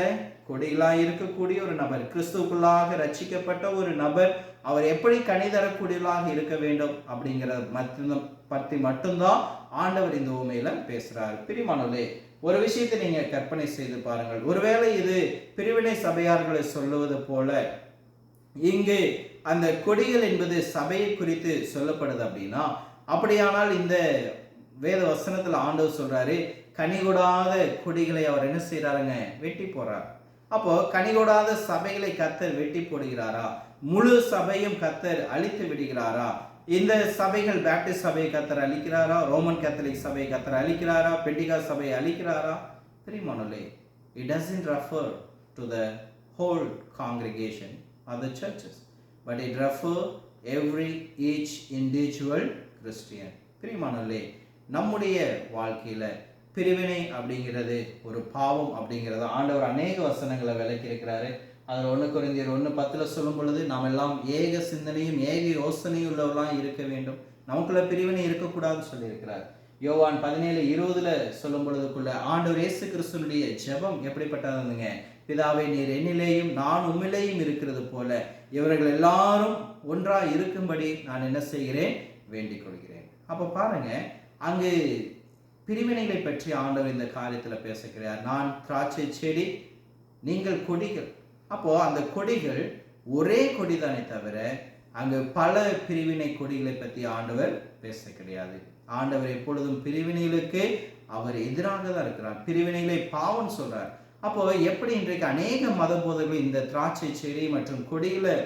கொடிகளாய் இருக்கக்கூடிய ஒரு நபர், கிறிஸ்துவுக்குள்ளாக ரட்சிக்கப்பட்ட ஒரு நபர், அவர் எப்படி கனி தரக்கூடியவர்களாக இருக்க வேண்டும் அப்படிங்கிறத பற்றி மட்டும்தான் ஆண்டவர் இந்த உண்மையில பேசுறார். பிரியமானவர்களே, ஒரு விஷயத்தை நீங்க கற்பனை செய்து பாருங்கள். ஒருவேளை இது பிரிவினை சபையார்களை சொல்லுவது போல இங்கு அந்த கொடிகள் என்பது சபையை குறித்து சொல்லப்படுது அப்படின்னா, அப்படியானால் இந்த வேத வசனத்துல ஆண்டவர் சொல்றாரு, கனிகொடாத கொடிகளை அவர் என்ன செய்யறாருங்க, வெட்டி போறார். அப்போ கனிகொடாத சபைகளை கர்த்தர் வெட்டி போடுகிறாரா? முழு சபையும் கர்த்தர் அழித்து விடுகிறாரா? இந்த சபைகள் பேப்டிஸ்ட் சபையை கர்த்தர் அழிக்கிறாரா? ரோமன் கேத்தலிக் சபையை கர்த்தர் அழிக்கிறாரா? பெண்டிகாஸ்ட் சபையை அழிக்கிறாரா? பிரியமானவர்களே, it doesn't refer to the whole congregation or the churches, but it refer each individual Christian. பிரியமானவர்களே, நம்முடைய வாழ்க்கையில பிரிவினை அப்படிங்கிறது ஒரு பாவம் அப்படிங்கிறத ஆண்டவர் அநேக வசனங்களை விளக்கி இருக்கிறாரு. அதில் 1 கொரிந்தியர் 1:10 சொல்லும் பொழுது நாம் எல்லாம் ஏக சிந்தனையும் ஏக யோசனையும் உள்ளவர்களாக இருக்க வேண்டும், நமக்குள்ள பிரிவினை இருக்கக்கூடாதுன்னு சொல்லியிருக்கிறார். யோவான் 17:20 சொல்லும் பொழுதுக்குள்ள ஆண்டவர் இயேசு கிறிஸ்துனுடைய ஜெபம் எப்படிப்பட்டதுங்க, பிதாவே நீர் என்னிலேயும் நான் உம்மிலேயும் இருக்கிறது போல இவர்கள் எல்லாரும் ஒன்றா இருக்கும்படி நான் என்ன செய்கிறேன், வேண்டிக் கொள்கிறேன். அப்ப பாருங்க, அங்கு பிரிவினைகளை பற்றி ஆண்டவர் இந்த காரியத்தில் பேசுகிறார். நான் திராட்சை செடி, நீங்கள் கொடிகள். அப்போ அந்த கொடிகள் ஒரே கொடிதானே தவிர அங்கு பல பிரிவினை கொடிகளை பற்றி ஆண்டவர் பேச கிடையாது. ஆண்டவர் எப்பொழுதும் பிரிவினைகளுக்கு அவர் எதிராக தான் இருக்கிறார். பிரிவினைகளை பாவம் சொல்றார். அப்போ எப்படி இன்றைக்கு அநேக மத போதர்கள் இந்த திராட்சை செடி மற்றும் கொடிகளை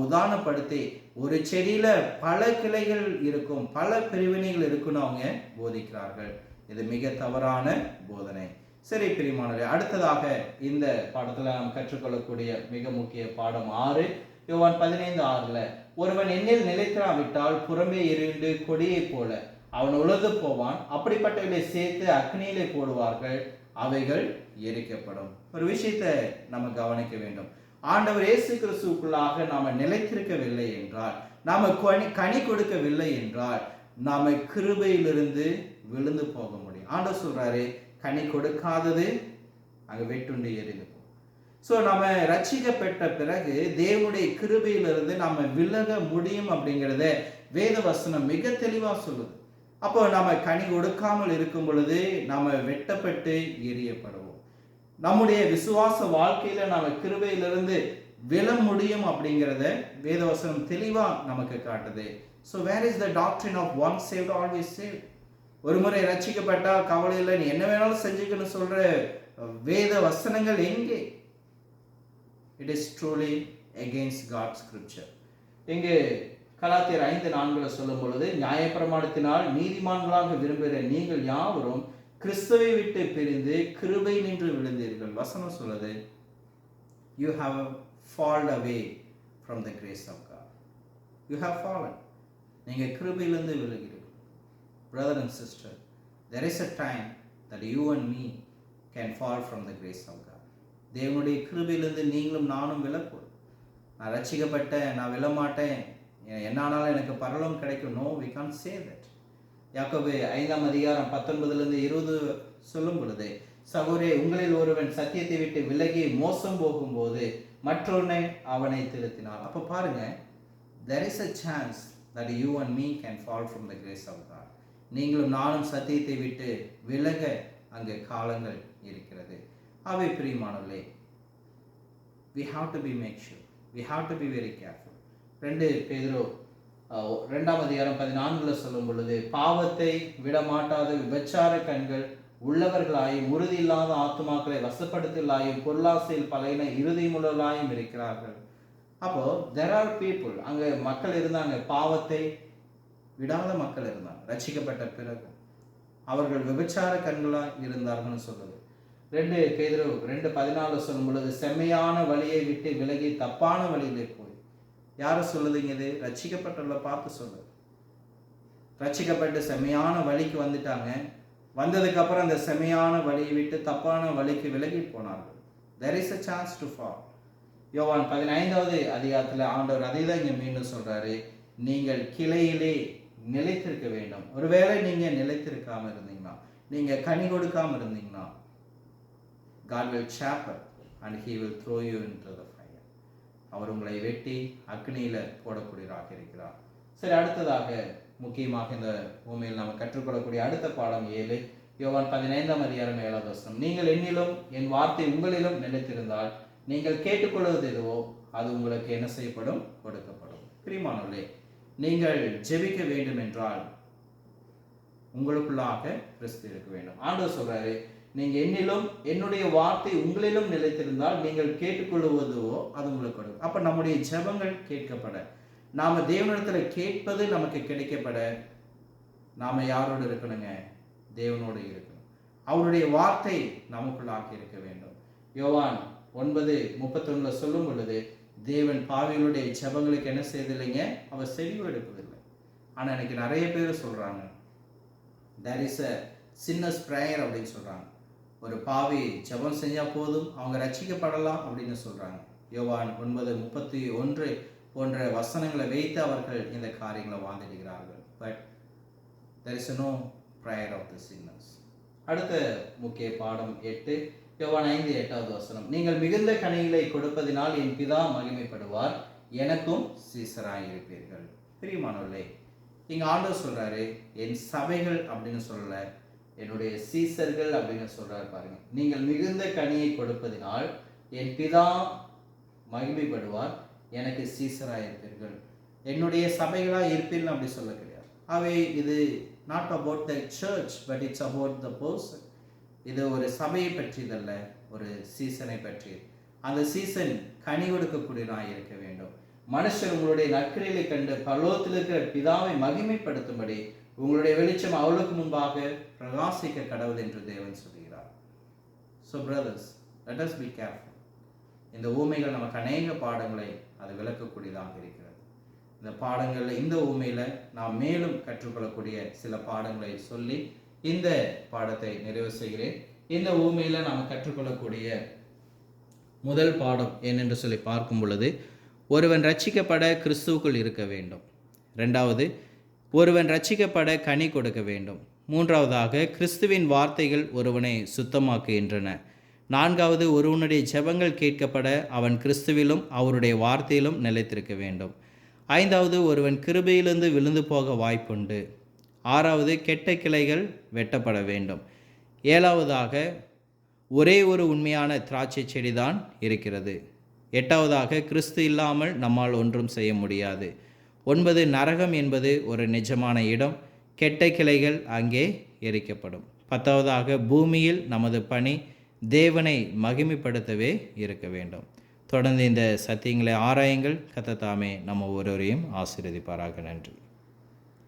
உதாரணப்படுத்தி ஒரு செடியில பல கிளைகள் இருக்கும், பல பிரிவினைகள் இருக்குன்னு அவங்க போதிக்கிறார்கள். இது மிக தவறான போதனை. சரி பிரியமானவர்களே, அடுத்ததாக இந்த பாடத்துல நாம் கற்றுக்கொள்ளக்கூடிய மிக முக்கிய பாடம் 6, யோவான் 15:6. ஒருவன் என்னில் நிலைத்திராவிட்டால் புறம்பே எரிந்து கொடியை போல அவன் உலர்ந்து போவான், அப்படிப்பட்டவர்களை சேர்த்து அக்னியிலே போடுவார்கள், அவைகள் எரிக்கப்படும். ஒரு விஷயத்தை நம்ம கவனிக்க வேண்டும். ஆண்டவர் இயேசு கிறிஸ்துவுக்குள்ளாக நாம நிலைத்திருக்கவில்லை என்றால், நாம கனி கொடுக்கவில்லை என்றால், நாம கிருபையிலிருந்து விழுந்து போக முடியும். ஆண்டவர் சொல்றாரு, கனி கொடுக்காதது அங்க வெட்டுண்டு எரிந்து போகும். ஸோ நம்ம ரட்சிக்கப்பட்ட பிறகு தேவனுடைய கிருபையிலிருந்து நாம விலக முடியும் அப்படிங்கிறத வேத வசனம் மிக தெளிவா சொல்லுது. அப்போ நாம கனி கொடுக்காமல் இருக்கும் பொழுது நாம வெட்டப்பட்டு எரியப்படுவோம். நம்முடைய விசுவாச வாழ்க்கையில நாம கிருபையிலிருந்து விழ முடியும் அப்படிங்கிறத வேதவசனம் தெளிவா நமக்கு காட்டுது. So where is the doctrine of once saved always saved? ஒரு முறை ரட்சிக்கப்பட்டா கவலை இல்லை, நீ என்ன வேணாலும் செஞ்சுக்கன்னு சொல்ற வேத வசனங்கள் எங்கே? It is truly against God's scripture. இங்கு கலாத்தியர் 5:4 சொல்லும் பொழுது, நியாயப்பிரமாணத்தினால் நீதிமான்களாக விரும்புகிற நீங்கள் யாவரும் கிறிஸ்துவை விட்டு பிரிந்து கிருபை நின்று விழுந்தீர்கள். வசனம் சொல்லுது, you have fallen away from the grace of God. You have fallen. நீங்க கிருபையிலிருந்து விழுகிறீர்கள். Brother and sister, there is a time that you and me can fall from the grace of God. தேவனுடைய கிருபையிலிருந்து நீங்களும் நானும் விழக்கூடும். நான் ரட்சிக்கப்பட்டேன், நான் விழமாட்டேன், என்ன ஆனாலும் எனக்கு பரலோகம் கிடைக்கும். No, we can't say that. யாக்கோபு 5:19-20 சொல்லும் பொழுது, சகோதரே, உங்களில் ஒருவன் சத்தியத்தை விட்டு விலகி மோசம் போகும்போது மற்றொன்னை அவனை திருத்தினார். அப்ப பாருங்க, there is a chance that you and me can fall from the grace of God. நீங்களும் நானும் சத்தியத்தை விட்டு விலக அங்கு காலங்கள் இருக்கிறது. அவை பிரியமானவர்களே, we have to be make sure, we have to be very careful. 2 பேதுரு 2:14 சொல்லும் பொழுது, பாவத்தை விடமாட்டாத விபச்சார கண்கள் உள்ளவர்களாயும் உறுதி இல்லாத ஆத்துமாக்களை வசப்படுத்தலாயும் பொருளாசையில் பழையின இறுதிமுள்ளவர்களாயும் இருக்கிறார்கள். அப்போ there are people, அங்க மக்கள் இருந்தாங்க, பாவத்தை விடாத மக்கள் இருந்தாங்க. ரட்சிக்கப்பட்ட பிறகு அவர்கள் விபச்சார கண்களா இருந்தார்கள்னு சொல்லுது. 2 பேதுரு 2:14 சொல்லும் பொழுது, செம்மையான வழியை விட்டு விலகி தப்பான வழியிலே போய். யார சொல்லுதுங்க இது? ரட்சிக்கப்பட்டவர்களை பார்த்து சொல்லுது. ரட்சிக்கப்பட்டு செம்மையான வழிக்கு வந்துட்டாங்க. வந்ததுக்கு அப்புறம் அந்த செம்மையான வழியை விட்டு தப்பான வழிக்கு விலகி போனார்கள். there is a chance to fall. யோவான் 15 அதிகாரத்துல ஆண்டவர் அதை தான் இங்க மீண்டும் சொல்றாரு, நீங்கள் கிளையிலே நிலைத்திருக்க வேண்டும். ஒருவேளை நீங்க நிலைத்திருக்காம இருந்தீங்கன்னா, நீங்க கனி கொடுக்காம இருந்தீங்கன்னா, God will chapel and he will throw you into the fire. அவர் உங்களை வெட்டி அக்னியில போடக்கூடியவராக இருக்கிறார். சரி, அடுத்ததாக முக்கியமாக இந்த பூமியில் நாம் கற்றுக்கொள்ளக்கூடிய அடுத்த பாடம் 7, யோவான் 15:7. நீங்கள் என்னிலும் என் வார்த்தை உங்களிலும் நிலைத்திருந்தால் நீங்கள் கேட்டுக்கொள்வது எதுவோ அது உங்களுக்கு என்ன செய்யப்படும்? கொடுக்கப்படும். பிரியமானவர்களே, நீங்கள் ஜெபிக்க வேண்டும் என்றால் உங்களுக்குள்ளாக கிறிஸ்து இருக்க வேண்டும். ஆண்டவர் சொல்றாரு, நீங்க என்னிலும் என்னுடைய வார்த்தை உங்களிலும் நிலைத்திருந்தால் நீங்கள் கேட்டுக்கொள்வதோ அது உங்களுக்கு கொடுக்கும். அப்ப நம்முடைய ஜெபங்கள் கேட்கப்பட, நாம தேவனிடத்துல கேட்பது நமக்கு கிடைக்கப்பட, நாம யாரோடு இருக்கணுங்க? தேவனோடு இருக்கணும். அவருடைய வார்த்தை நமக்குள்ளாக இருக்க வேண்டும். யோவான் 9:31 சொல்லும் பொழுது, தேவன் பாவிகளுடைய ஜெபங்களுக்கு என்ன செய்தில்லைங்க? அவர் செவி எடுப்பதில்லை. ஆனா எனக்கு நிறைய பேர் சொல்றாங்க, there is a sinner's prayer அப்படின்னு சொல்றாங்க. ஒரு பாவி ஜெபம் செஞ்சா போதும், அவங்க ரட்சிக்கப்படலாம் அப்படின்னு சொல்றாங்க. யோவான் 9:31 போன்ற வசனங்களை வைத்து அவர்கள் இந்த காரியங்களை வாதிடுகிறார்கள். But there is no prayer of the sinners. அடுத்த முக்கிய பாடம் 8, யோவான் 5:8. நீங்கள் மிகுந்த கனிகளை கொடுப்பதினால் என் பிதா மகிமைப்படுவார், எனக்கும் சீசராய் இருப்பீர்கள். பிரியமானவர்களே, இங்க ஆண்டவர் சொல்றாரு, என் சபைகள் அப்படின்னு சொல்லல, என்னுடைய சீசர்கள் அப்படின்னு சொல்றாரு. பாருங்க, நீங்கள் மிகுந்த கனியை கொடுப்பதினால் என் பிதா மகிமைப்படுவார், எனக்கு சீசராய் இருப்பீர்கள். என்னுடைய சபைகளா இருப்பீர்கள் அப்படி சொல்ல கிடையாது. அவை இது not about the church but it's about the person. இது ஒரு சபையை பற்றியதல்ல, ஒரு சீசனை பற்றி. அந்த சீசன் கனி கொடுக்கக்கூடியவனாய் இருக்க வேண்டும். மனுஷர் உங்களுடைய நற்கிரியலை கண்டு பரலோகத்தில் இருக்கிற பிதாவை மகிமைப்படுத்தும்படி உங்களுடைய வெளிச்சம் அவளுக்கு முன்பாக பிரகாசிக்க கடவுள் என்று தேவன் சொல்கிறார். So brothers, let us be careful. இந்த ஊமைகள் நமக்கு அநேக பாடங்களை அது விளக்கக்கூடியதாக இருக்கிறது. இந்த பாடங்கள்ல, இந்த ஊமையில நாம் மேலும் கற்றுக்கொள்ளக்கூடிய சில பாடங்களை சொல்லி இந்த பாடத்தை நிறைவு செய்கிறேன். இந்த ஊமையில நாம் கற்றுக்கொள்ளக்கூடிய முதல் பாடம் என்னென்று சொல்லி பார்க்கும் பொழுது, ஒருவன் ரட்சிக்கப்பட கிறிஸ்துவுக்குள் இருக்க வேண்டும். ரெண்டாவது, ஒருவன் ரட்சிக்கப்பட கனி கொடுக்க வேண்டும். மூன்றாவதாக, கிறிஸ்துவின் வார்த்தைகள் ஒருவனை சுத்தமாக்குகின்றன. நான்காவது, ஒருவனுடைய ஜெபங்கள் கேட்கப்பட அவன் கிறிஸ்துவிலும் அவருடைய வார்த்தையிலும் நிலைத்திருக்க வேண்டும். ஐந்தாவது, ஒருவன் கிருபையிலிருந்து விழுந்து போக வாய்ப்புண்டு. ஆறாவது, கெட்ட கிளைகள் வெட்டப்பட வேண்டும். ஏழாவதாக, ஒரே ஒரு உண்மையான திராட்சை செடிதான் இருக்கிறது. எட்டாவதாக, கிறிஸ்து இல்லாமல் நம்மால் ஒன்றும் செய்ய முடியாது. 9, நரகம் என்பது ஒரு நிஜமான இடம், கெட்ட கிளைகள் அங்கே எரிக்கப்படும். 10வதாக, பூமியில் நமது பணி தேவனை மகிமைப்படுத்தவே இருக்க வேண்டும். தொடர்ந்து இந்த சத்தியங்களை ஆராயுங்கள். கர்த்தர் தாமே நம்ம ஒவ்வொருவரையும் ஆசீர்வதிப்பாராக. நன்றி.